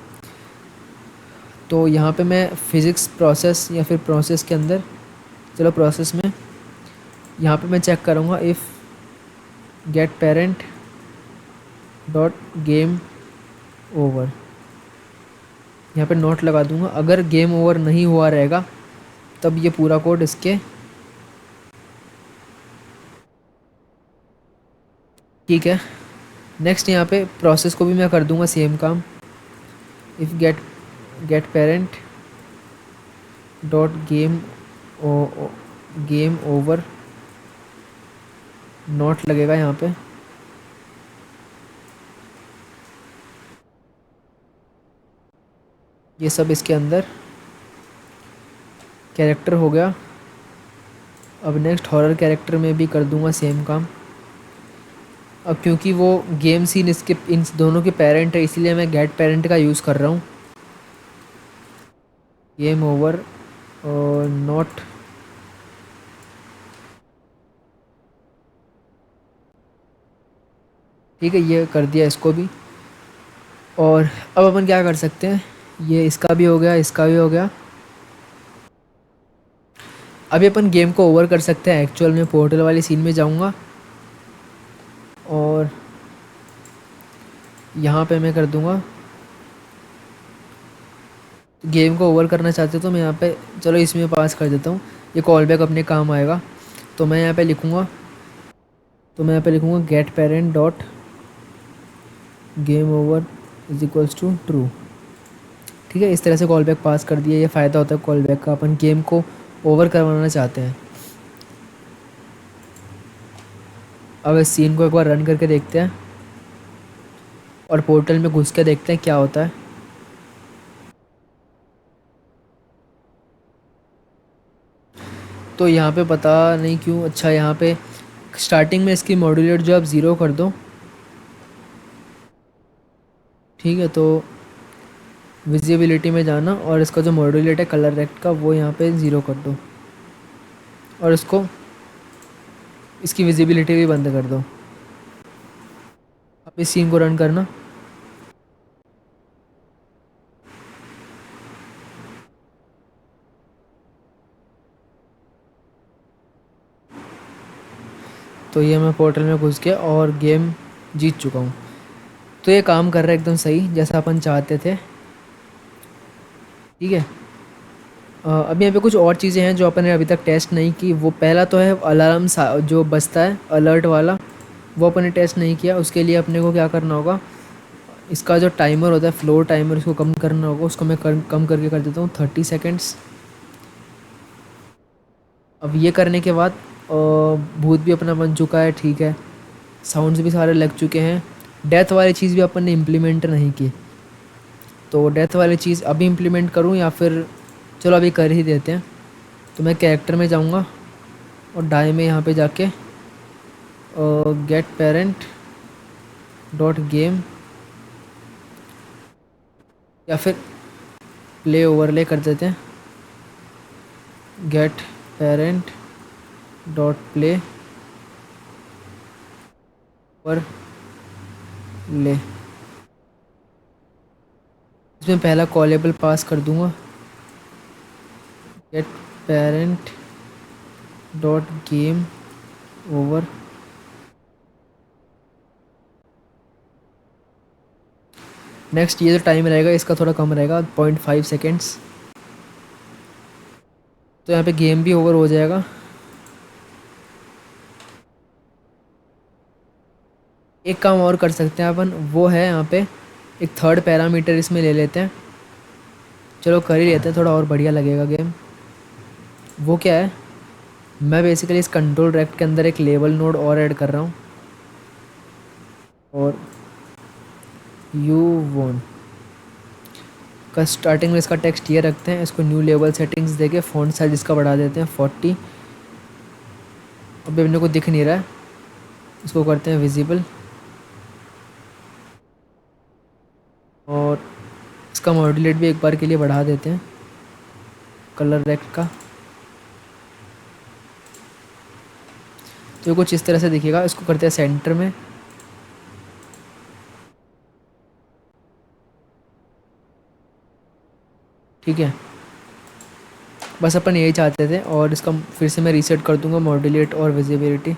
तो यहाँ पे मैं फिज़िक्स प्रोसेस या फिर प्रोसेस के अंदर, चलो प्रोसेस में, यहाँ पे मैं चेक करूँगा if get parent dot game over, यहाँ पे नोट लगा दूँगा। अगर गेम ओवर नहीं हुआ रहेगा तब ये पूरा कोड इसके ठीक है। नेक्स्ट यहाँ पे प्रोसेस को भी मैं कर दूँगा सेम काम, if get parent dot game over, note लगेगा यहाँ पे। ये सब इसके अंदर कैरेक्टर हो गया। अब नेक्स्ट हॉरर कैरेक्टर में भी कर दूंगा सेम काम। अब क्योंकि वो गेम सीन इसके इन दोनों के पेरेंट है, इसलिए मैं गेट पेरेंट का यूज़ कर रहा हूँ। गेम ओवर और नॉट, ठीक है, ये कर दिया इसको भी। और अब अपन क्या कर सकते हैं, ये इसका भी हो गया, इसका भी हो गया। अभी अपन गेम को ओवर कर सकते हैं। एक्चुअल में पोर्टल वाली सीन में जाऊंगा और यहाँ पे मैं कर दूंगा, गेम को ओवर करना चाहते हो तो मैं यहाँ पे, चलो इसमें पास कर देता हूँ, ये कॉल बैक अपने काम आएगा। तो मैं यहाँ पे लिखूँगा, get parent dot game over is equals to true. ठीक है, इस तरह से कॉल बैक पास कर दिया। ये फ़ायदा होता है कॉल बैक का, अपन गेम को ओवर करवाना चाहते हैं। अब इस सीन को एक बार रन करके देखते हैं और पोर्टल में घुस के देखते हैं क्या होता है। तो यहाँ पे पता नहीं क्यों, अच्छा यहाँ पे स्टार्टिंग में इसकी मॉड्यूलेट जो आप ज़ीरो कर दो, ठीक है। तो विजिबिलिटी में जाना और इसका जो मॉड्यूलेट है कलर रेक्ट का, वो यहाँ पे ज़ीरो कर दो और इसको, इसकी विजिबिलिटी भी बंद कर दो। अब इस सीन को रन करना, तो ये मैं पोर्टल में घुस गया और गेम जीत चुका हूँ। तो ये काम कर रहा है एकदम सही जैसा अपन चाहते थे, ठीक है। अब यहाँ पे कुछ और चीज़ें हैं जो अपन ने अभी तक टेस्ट नहीं की। वो पहला तो है अलार्म जो बजता है अलर्ट वाला, वो अपन ने टेस्ट नहीं किया। उसके लिए अपने को क्या करना होगा, इसका जो टाइमर होता है फ्लोर टाइमर, इसको कम करना होगा। उसको मैं कम करके कर देता हूँ 30 सेकेंड्स। अब ये करने के बाद भूत भी अपना बन चुका है, ठीक है। साउंड्स भी सारे लग चुके हैं। डेथ वाली चीज़ भी अपन ने इम्प्लीमेंट नहीं की, तो डेथ वाली चीज़ अभी इम्प्लीमेंट करूँ या फिर चलो अभी कर ही देते हैं। तो मैं कैरेक्टर में जाऊँगा और डाई में यहाँ पे जाके गेट पेरेंट डॉट गेम या फिर प्ले ओवरले कर देते हैं, get parent dot play overlay. इसमें पहला कॉलेबल पास कर दूंगा, get parent dot game over. Next ये जो टाइम रहेगा इसका थोड़ा कम रहेगा, 0.5 सेकेंड्स। तो यहाँ पे गेम भी ओवर हो जाएगा। एक काम और कर सकते हैं अपन, वो है यहाँ पे एक थर्ड पैरामीटर इसमें ले लेते हैं। चलो कर ही लेते हैं, थोड़ा और बढ़िया लगेगा गेम। वो क्या है, मैं बेसिकली इस कंट्रोल रेक्ट के अंदर एक लेबल नोड और ऐड कर रहा हूँ, और यू वोन का स्टार्टिंग में इसका टेक्स्ट ये रखते हैं। इसको न्यू लेबल सेटिंग्स देके फ़ॉन्ट साइज इसका बढ़ा देते हैं 40। अभी अपने को दिख नहीं रहा है, इसको करते हैं विजिबल, और इसका मॉड्यूलेट भी एक बार के लिए बढ़ा देते हैं कलर रेक्ट का। तो ये कुछ इस तरह से दिखेगा। इसको करते हैं सेंटर में, ठीक है। बस अपन यही चाहते थे, और इसका फिर से मैं रीसेट कर दूंगा मॉड्यूलेट और विजिबिलिटी,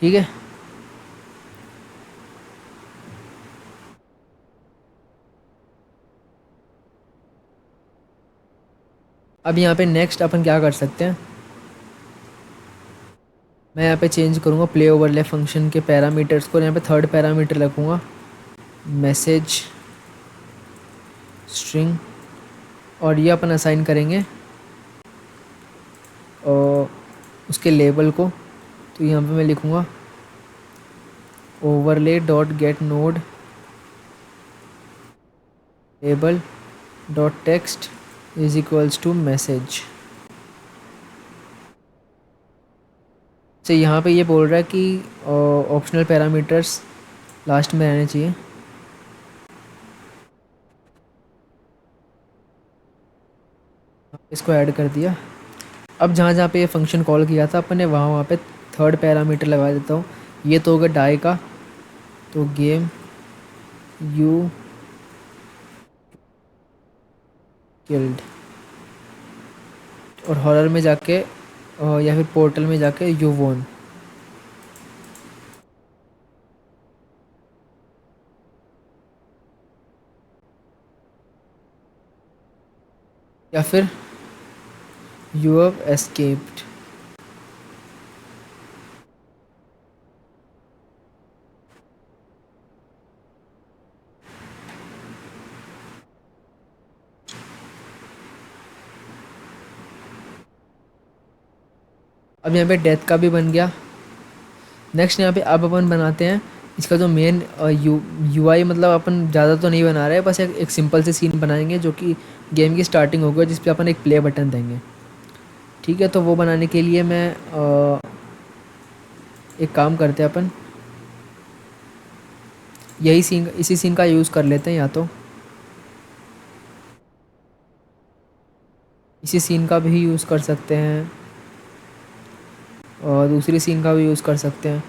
ठीक है। अब यहाँ पे नेक्स्ट अपन क्या कर सकते हैं, मैं यहाँ पे चेंज करूँगा प्ले ओवरले फंक्शन के पैरामीटर्स को, यहाँ पे थर्ड पैरामीटर रखूँगा मैसेज स्ट्रिंग, और ये अपन असाइन करेंगे और उसके लेबल को। तो यहाँ पे मैं लिखूँगा overlay dot get node label dot text is equals to message. तो यहाँ पे ये बोल रहा है कि ऑप्शनल पैरामीटर्स लास्ट में रहने चाहिए। इसको ऐड कर दिया। अब जहाँ जहाँ पे ये फंक्शन कॉल किया था अपन ने, वहाँ वहाँ पे थर्ड पैरामीटर लगा देता हूँ। ये तो होगा डाई का, तो गेम यू किल्ड, और हॉरर में जाके या फिर पोर्टल में जाके यू वोन। या फिर यू हैव एस्केप्ड। अब यहाँ पे डेथ का भी बन गया। नेक्स्ट यहाँ पे अब अपन बनाते हैं इसका जो मेन यूआई, मतलब अपन ज़्यादा तो नहीं बना रहे हैं, बस एक सिंपल से सीन बनाएंगे जो कि गेम की स्टार्टिंग होगा, जिस पे अपन एक प्ले बटन देंगे, ठीक है। तो वो बनाने के लिए मैं एक काम करते हैं अपन, यही सीन, इसी सीन का यूज़ कर लेते हैं, या तो इसी सीन का भी यूज़ कर सकते हैं और दूसरी सीन का भी यूज़ कर सकते हैं।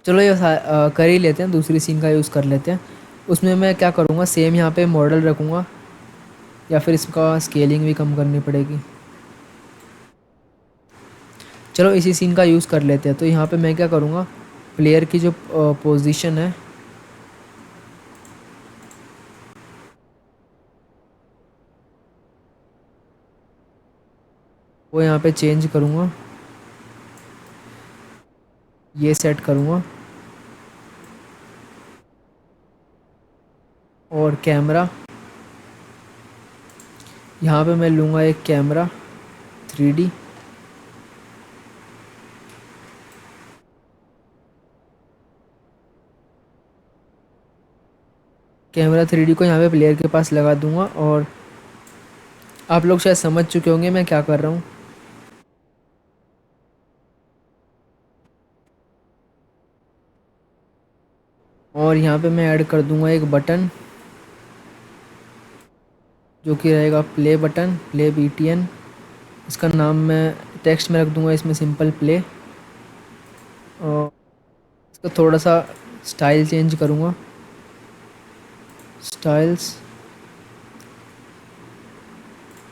चलो ये कर ही लेते हैं, दूसरी सीन का यूज़ कर लेते हैं। उसमें मैं क्या करूँगा, सेम यहाँ पे मॉडल रखूँगा, या फिर इसका स्केलिंग भी कम करनी पड़ेगी। चलो इसी सीन का यूज़ कर लेते हैं। तो यहाँ पे मैं क्या करूँगा, प्लेयर की जो पोजीशन है वो यहाँ पे चेंज करूँगा, ये सेट करूँगा, और कैमरा यहाँ पे मैं लूँगा एक कैमरा 3D, कैमरा 3D को यहाँ पे प्लेयर के पास लगा दूँगा। और आप लोग शायद समझ चुके होंगे मैं क्या कर रहा हूँ। और यहाँ पे मैं ऐड कर दूँगा एक बटन, जो कि रहेगा प्ले बटन, प्ले BTN। इसका नाम मैं टेक्स्ट में रख दूँगा इसमें सिंपल प्ले, और इसका थोड़ा सा स्टाइल चेंज करूँगा, स्टाइल्स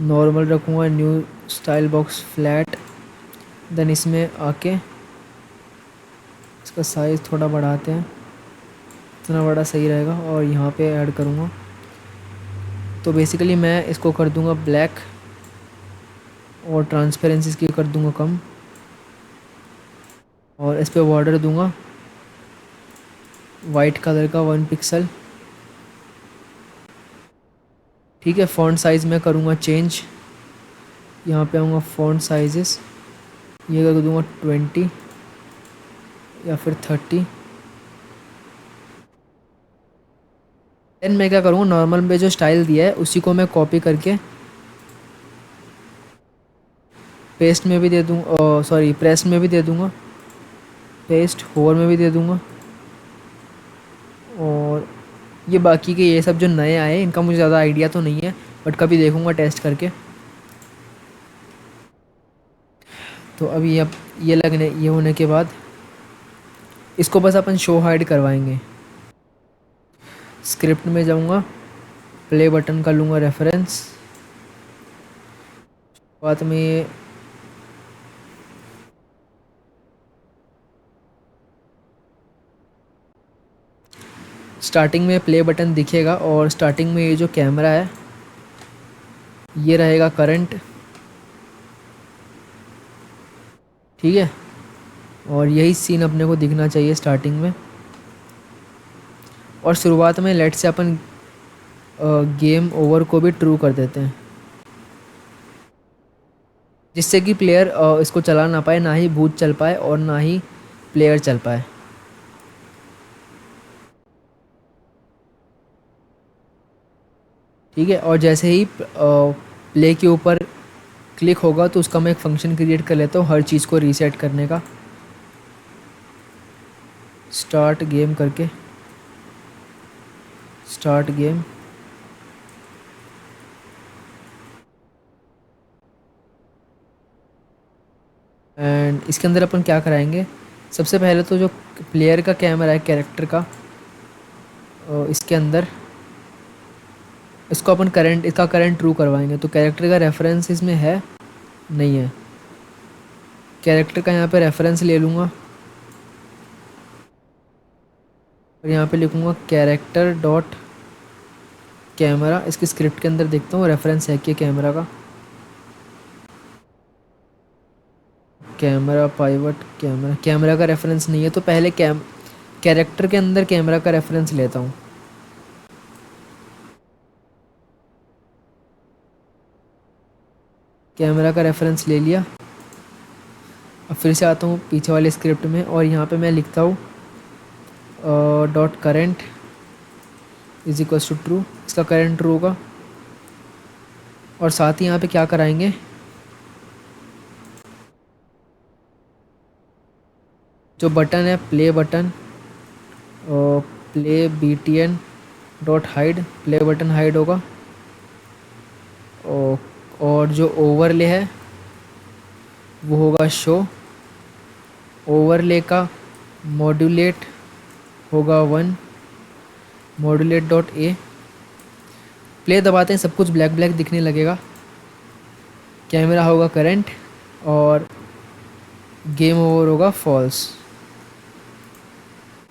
नॉर्मल रखूँगा, new style box flat. Then इसमें आके इसका साइज़ थोड़ा बढ़ाते हैं, इतना बड़ा सही रहेगा, और यहाँ पे ऐड करूँगा। तो बेसिकली मैं इसको कर दूँगा ब्लैक, और ट्रांसपेरेंसी इसकी कर दूँगा कम। और इस पे बॉर्डर दूंगा वाइट कलर का 1 पिक्सल। ठीक है, फ़ॉन्ट साइज़ मैं करूँगा चेंज। यहाँ पे आऊँगा फ़ॉन्ट साइजेस, ये कर दूँगा 20 या फिर 30। देन मैं क्या करूँगा, नॉर्मल में जो स्टाइल दिया है उसी को मैं कॉपी करके पेस्ट में भी दे दूँ, सॉरी प्रेस में भी दे दूँगा, पेस्ट होवर में भी दे दूँगा। और ये बाकी के ये सब जो नए आए इनका मुझे ज़्यादा आइडिया तो नहीं है, बट कभी देखूँगा टेस्ट करके। तो अभी अब ये होने के बाद इसको बस अपन शो हाइड करवाएंगे। स्क्रिप्ट में जाऊँगा, प्ले बटन का लूँगा रेफरेंस। बाद में स्टार्टिंग में प्ले बटन दिखेगा और स्टार्टिंग में ये जो कैमरा है ये रहेगा करंट। ठीक है, और यही सीन अपने को दिखना चाहिए स्टार्टिंग में। और शुरुआत में लेट से अपन गेम ओवर को भी ट्रू कर देते हैं, जिससे कि प्लेयर इसको चला ना पाए, ना ही बूट चल पाए और ना ही प्लेयर चल पाए। ठीक है, और जैसे ही प्ले के ऊपर क्लिक होगा तो उसका मैं एक फंक्शन क्रिएट कर लेता हूँ हर चीज़ को रीसेट करने का, स्टार्ट गेम करके, स्टार्ट गेम। एंड इसके अंदर अपन क्या कराएंगे, सबसे पहले तो जो प्लेयर का कैमरा है कैरेक्टर का, इसके अंदर इसको अपन करंट, इसका करंट ट्रू करवाएंगे। तो कैरेक्टर का रेफरेंस इसमें है नहीं है, कैरेक्टर का यहाँ पे रेफरेंस ले लूँगा और यहाँ पे लिखूँगा कैरेक्टर डॉट कैमरा। इसकी स्क्रिप्ट के अंदर देखता हूँ रेफरेंस है कि कैमरा का, कैमरा पाइवट कैमरा, कैमरा का रेफरेंस नहीं है तो पहले कैरेक्टर के अंदर कैमरा का रेफरेंस लेता हूँ। कैमरा का रेफरेंस ले लिया। अब फिर से आता हूँ पीछे वाले स्क्रिप्ट में और यहाँ पे मैं लिखता हूँ dot current is equals to true, इसका करंट ट्रू होगा। और साथ ही यहाँ पे क्या कराएंगे, जो बटन है play button, play B T N dot hide, play button hide होगा। और जो ओवरले है वो होगा शो, ओवरले का मॉड्यूलेट होगा 1, मॉड्यूलेट डॉट ए। प्ले दबाते हैं सब कुछ ब्लैक ब्लैक दिखने लगेगा, कैमरा होगा करंट और गेम ओवर होगा फॉल्स।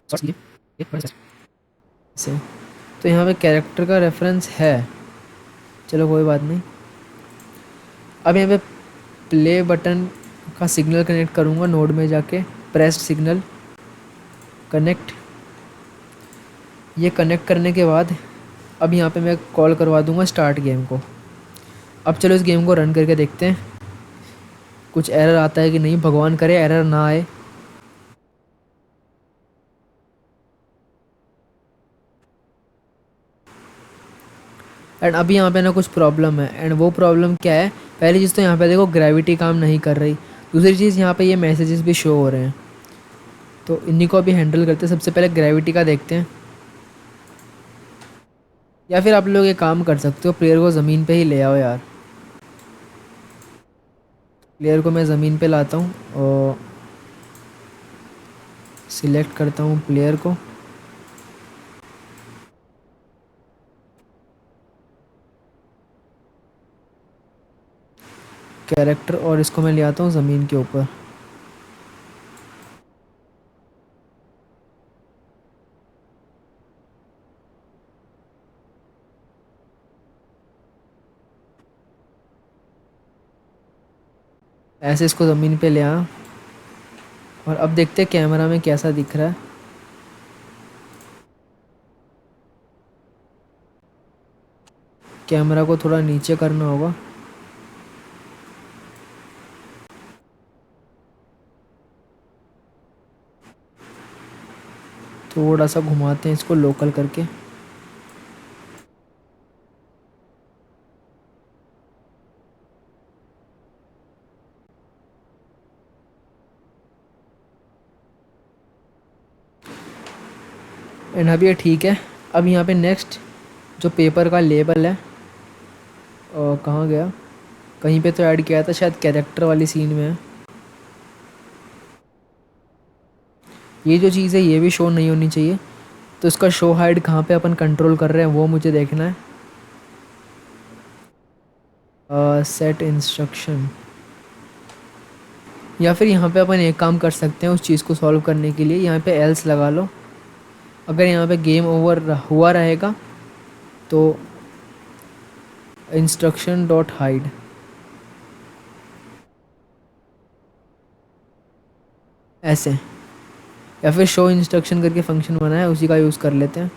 से तो यहाँ पे कैरेक्टर का रेफरेंस है, चलो कोई बात नहीं। अब यहाँ पे प्ले बटन का सिग्नल कनेक्ट करूँगा नोड में जाके, प्रेस सिग्नल कनेक्ट। ये कनेक्ट करने के बाद अब यहाँ पे मैं कॉल करवा दूँगा स्टार्ट गेम को। अब चलो इस गेम को रन करके देखते हैं कुछ एरर आता है कि नहीं, भगवान करे एरर ना आए। एंड अभी यहाँ पे ना कुछ प्रॉब्लम है, एंड वो प्रॉब्लम क्या है, पहली चीज़ तो यहाँ पे देखो ग्रेविटी काम नहीं कर रही, दूसरी चीज़ यहाँ पे ये मैसेजेस भी शो हो रहे हैं। तो इन्हीं को अभी हैंडल करते हैं। सबसे पहले ग्रेविटी का देखते हैं, या फिर आप लोग ये काम कर सकते हो प्लेयर को ज़मीन पे ही ले आओ यार। प्लेयर को मैं ज़मीन पे लाता हूँ और सिलेक्ट करता हूँ प्लेयर को, कैरेक्टर, और इसको मैं ले आता हूँ ज़मीन के ऊपर। ऐसे इसको ज़मीन पे ले आया और अब देखते हैं कैमरा में कैसा दिख रहा है। कैमरा को थोड़ा नीचे करना होगा। थोड़ा सा घुमाते हैं इसको लोकल करके। एंड अब ये ठीक है। अब यहाँ पे नेक्स्ट जो पेपर का लेबल है, कहाँ गया, कहीं पे तो ऐड किया था शायद कैरेक्टर वाली सीन में है। ये जो चीज़ है ये भी शो नहीं होनी चाहिए, तो इसका शो हाइड कहाँ पे अपन कंट्रोल कर रहे हैं वो मुझे देखना है। सेट इंस्ट्रक्शन, या फिर यहाँ पे अपन एक काम कर सकते हैं उस चीज़ को सॉल्व करने के लिए, यहाँ पे एल्स लगा लो। अगर यहाँ पे गेम ओवर हुआ रहेगा तो इंस्ट्रक्शन डॉट हाइड, ऐसे, या फिर शो इंस्ट्रक्शन करके फंक्शन बना है उसी का यूज़ कर लेते हैं।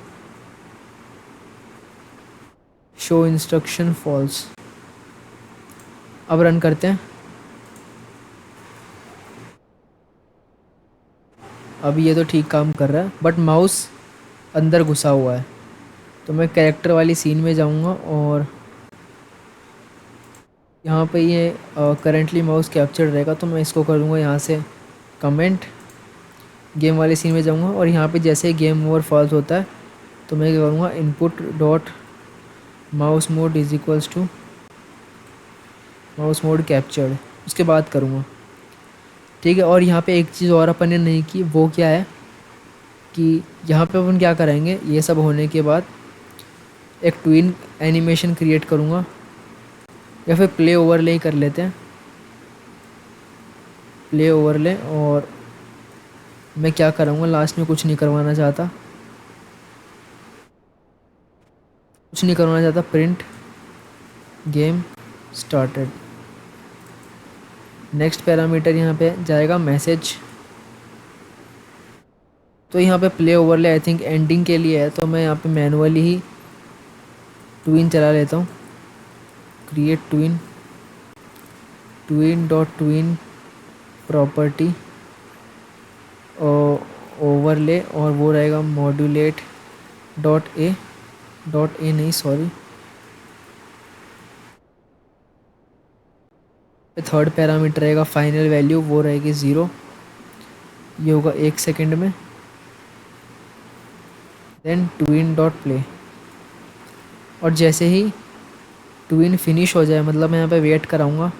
Show instruction false. अब रन करते हैं। अब ये तो ठीक काम कर रहा है बट माउस अंदर घुसा हुआ है, तो मैं कैरेक्टर वाली सीन में जाऊंगा और यहाँ पे ये करेंटली माउस कैप्चर रहेगा, तो मैं इसको कर दूँगा यहाँ से कमेंट, गेम वाले सीन में जाऊँगा और यहाँ पे जैसे ही गेम ओवर फॉल्स होता है तो मैं क्या करूँगा, input dot mouse mode is equals to mouse mode captured, उसके बाद करूँगा। ठीक है। और यहाँ पे एक चीज़ और अपन ने नहीं की, वो क्या है कि यहाँ पे अपन क्या करेंगे, ये सब होने के बाद एक ट्विन एनिमेशन क्रिएट करूँगा, या फिर प्ले ओवरले ही कर लेते हैं, प्ले ओवरले। और मैं क्या करूँगा, लास्ट में कुछ नहीं करवाना चाहता, print game started. Next parameter यहाँ पे जाएगा मैसेज। तो यहाँ पे play overlay I think ending के लिए है, तो मैं यहाँ पे मैनुअली ही ट्विन चला लेता हूँ। Create twin, twin dot twin property overlay, और वो रहेगा मॉड्यूलेट डॉट ए नहीं सॉरी, थर्ड पैरामीटर रहेगा फाइनल वैल्यू, वो रहेगी 0, ये होगा 1 सेकेंड में। देन ट्विन डॉट प्ले, और जैसे ही ट्विन फिनिश हो जाए, मतलब मैं यहाँ पे वेट कराऊँगा,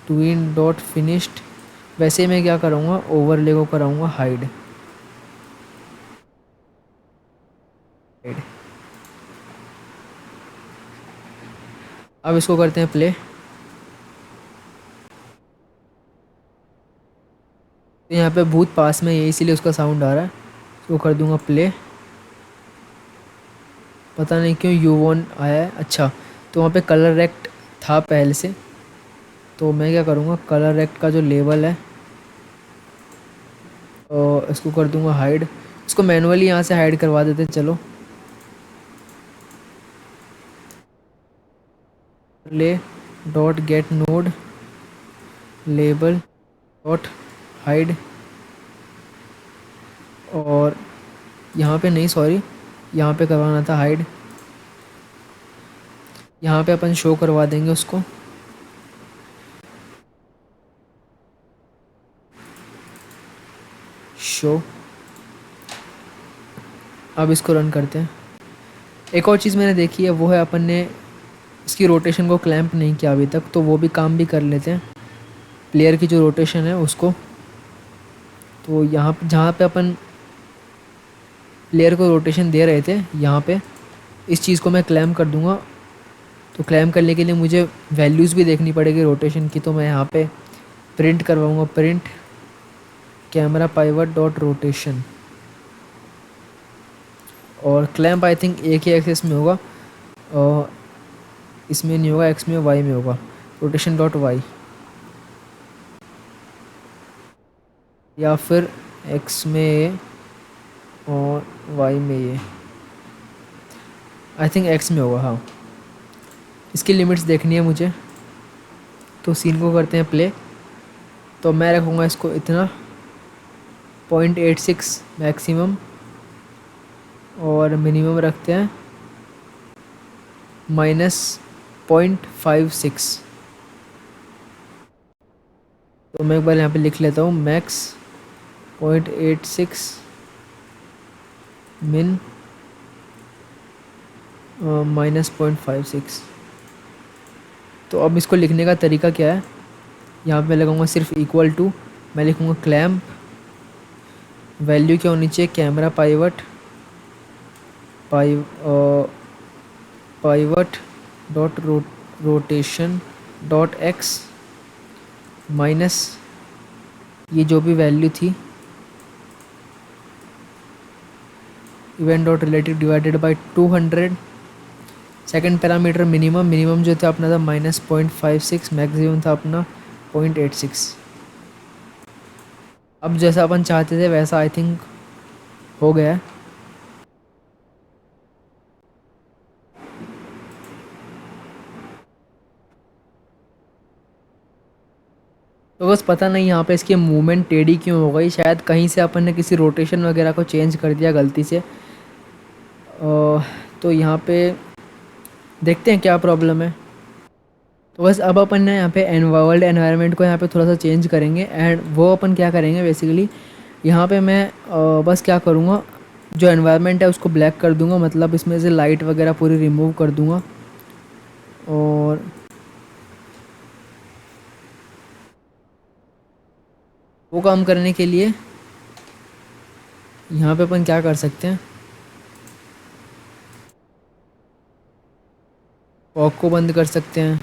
ट्विन डॉट फिनिश्ड, वैसे ही मैं क्या करूँगा, ओवरले को कराऊँगा हाइड। अब इसको करते हैं प्ले। तो यहाँ पे भूत पास में है इसीलिए उसका साउंड आ रहा है, इसको कर दूँगा प्ले। पता नहीं क्यों यू वन आया है। अच्छा, तो वहाँ पे कलर रेक्ट था पहले से, तो मैं क्या करूँगा, कलर रेक्ट का जो लेबल है और इसको कर दूँगा हाइड। इसको मैनुअली यहाँ से हाइड करवा देते हैं, चलो। ले dot get node label dot hide, और यहाँ पे नहीं सॉरी, यहाँ पे करवाना था हाइड, यहाँ पे अपन शो करवा देंगे उसको। शो। अब इसको रन करते हैं। एक और चीज़ मैंने देखी है, वो है अपन ने इसकी रोटेशन को क्लैंप नहीं किया अभी तक, तो वो भी काम भी कर लेते हैं, प्लेयर की जो रोटेशन है उसको। तो यहाँ जहाँ पे अपन प्लेयर को रोटेशन दे रहे थे, यहाँ पे इस चीज़ को मैं क्लैम कर दूँगा। तो क्लैम करने के लिए मुझे वैल्यूज़ भी देखनी पड़ेगी रोटेशन की, तो मैं यहाँ पे प्रिंट करवाऊँगा, print camera pivot dot rotation. और क्लैम्प आई थिंक एक ही एक्सेस में होगा, और इसमें नहीं होगा, एक्स में वाई में होगा, रोटेशन डॉट वाई। या फिर एक्स में ये और वाई में ये, आई थिंक एक्स में होगा। हाँ, इसकी लिमिट्स देखनी है मुझे, तो सीन को करते हैं प्ले। तो मैं रखूँगा इसको इतना 0.86 मैक्सिमम, और मिनिमम रखते हैं -0.56। तो मैं एक बार यहाँ पे लिख लेता हूँ, मैक्स 0.86 मिन -0.56। तो अब इसको लिखने का तरीका क्या है, यहाँ पे लगाऊंगा सिर्फ इक्वल टू, मैं लिखूँगा क्लैम्प, वैल्यू क्या होनी चाहिए, camera pivot pivot dot rotation dot x minus ये जो भी वैल्यू थी, event dot relative divided by 200। Second parameter minimum जो था अपना था -0.56, मैक्सिमम था अपना 0.86। अब जैसा अपन चाहते थे वैसा आई थिंक हो गया है। तो बस पता नहीं यहाँ पे इसकी मूवमेंट टेढ़ी क्यों हो गई, शायद कहीं से अपन ने किसी रोटेशन वगैरह को चेंज कर दिया गलती से। तो यहाँ पे देखते हैं क्या प्रॉब्लम है। तो बस अब अपन ने यहाँ पे वर्ल्ड एनवायरनमेंट को यहाँ पे थोड़ा सा चेंज करेंगे, एंड वो अपन क्या करेंगे बेसिकली, यहाँ पे मैं बस क्या करूँगा, जो एनवायरनमेंट है उसको ब्लैक कर दूँगा, मतलब इसमें से लाइट वगैरह पूरी रिमूव कर दूँगा। और वो काम करने के लिए यहाँ पे अपन क्या कर सकते हैं, फॉग को बंद कर सकते हैं,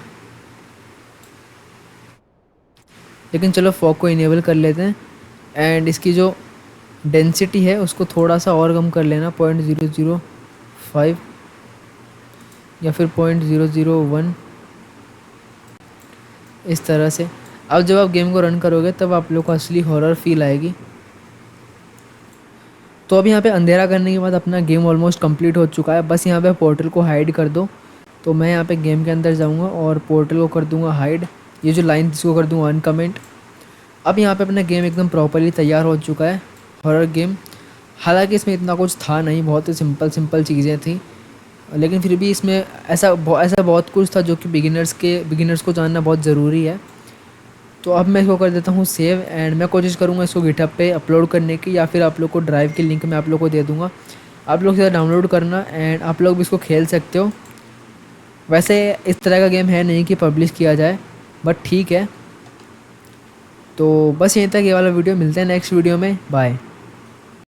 लेकिन चलो फॉग को इनेबल कर लेते हैं। एंड इसकी जो डेंसिटी है उसको थोड़ा सा और कम कर लेना, 0.005 या फिर 0.001, इस तरह से। अब जब आप गेम को रन करोगे तब आप लोग को असली हॉरर फील आएगी। तो अब यहाँ पे अंधेरा करने के बाद अपना गेम ऑलमोस्ट कंप्लीट हो चुका है, बस यहाँ पे पोर्टल को हाइड कर दो। तो मैं यहाँ पे गेम के अंदर जाऊँगा और पोर्टल को कर दूँगा हाइड, ये जो लाइन इसको कर दूँगा अनकमेंट। अब यहाँ पे अपना गेम एकदम प्रॉपर्ली तैयार हो चुका है, हॉरर गेम। हालांकि इसमें इतना कुछ था नहीं, बहुत ही सिंपल चीज़ें थी, लेकिन फिर भी इसमें ऐसा बहुत कुछ था जो कि बिगिनर्स को जानना बहुत ज़रूरी है। तो अब मैं इसको कर देता हूँ सेव, एंड मैं कोशिश करूँगा इसको गिटहब पे अपलोड करने की, या फिर आप लोग को ड्राइव की लिंक मैं आप लोग को दे दूँगा, आप लोग इसे डाउनलोड करना एंड आप लोग भी इसको खेल सकते हो। वैसे इस तरह का गेम है नहीं कि पब्लिश किया जाए, बट ठीक है। तो बस यहीं तक ये वाला वीडियो, मिलते हैं नेक्स्ट वीडियो में, बाय।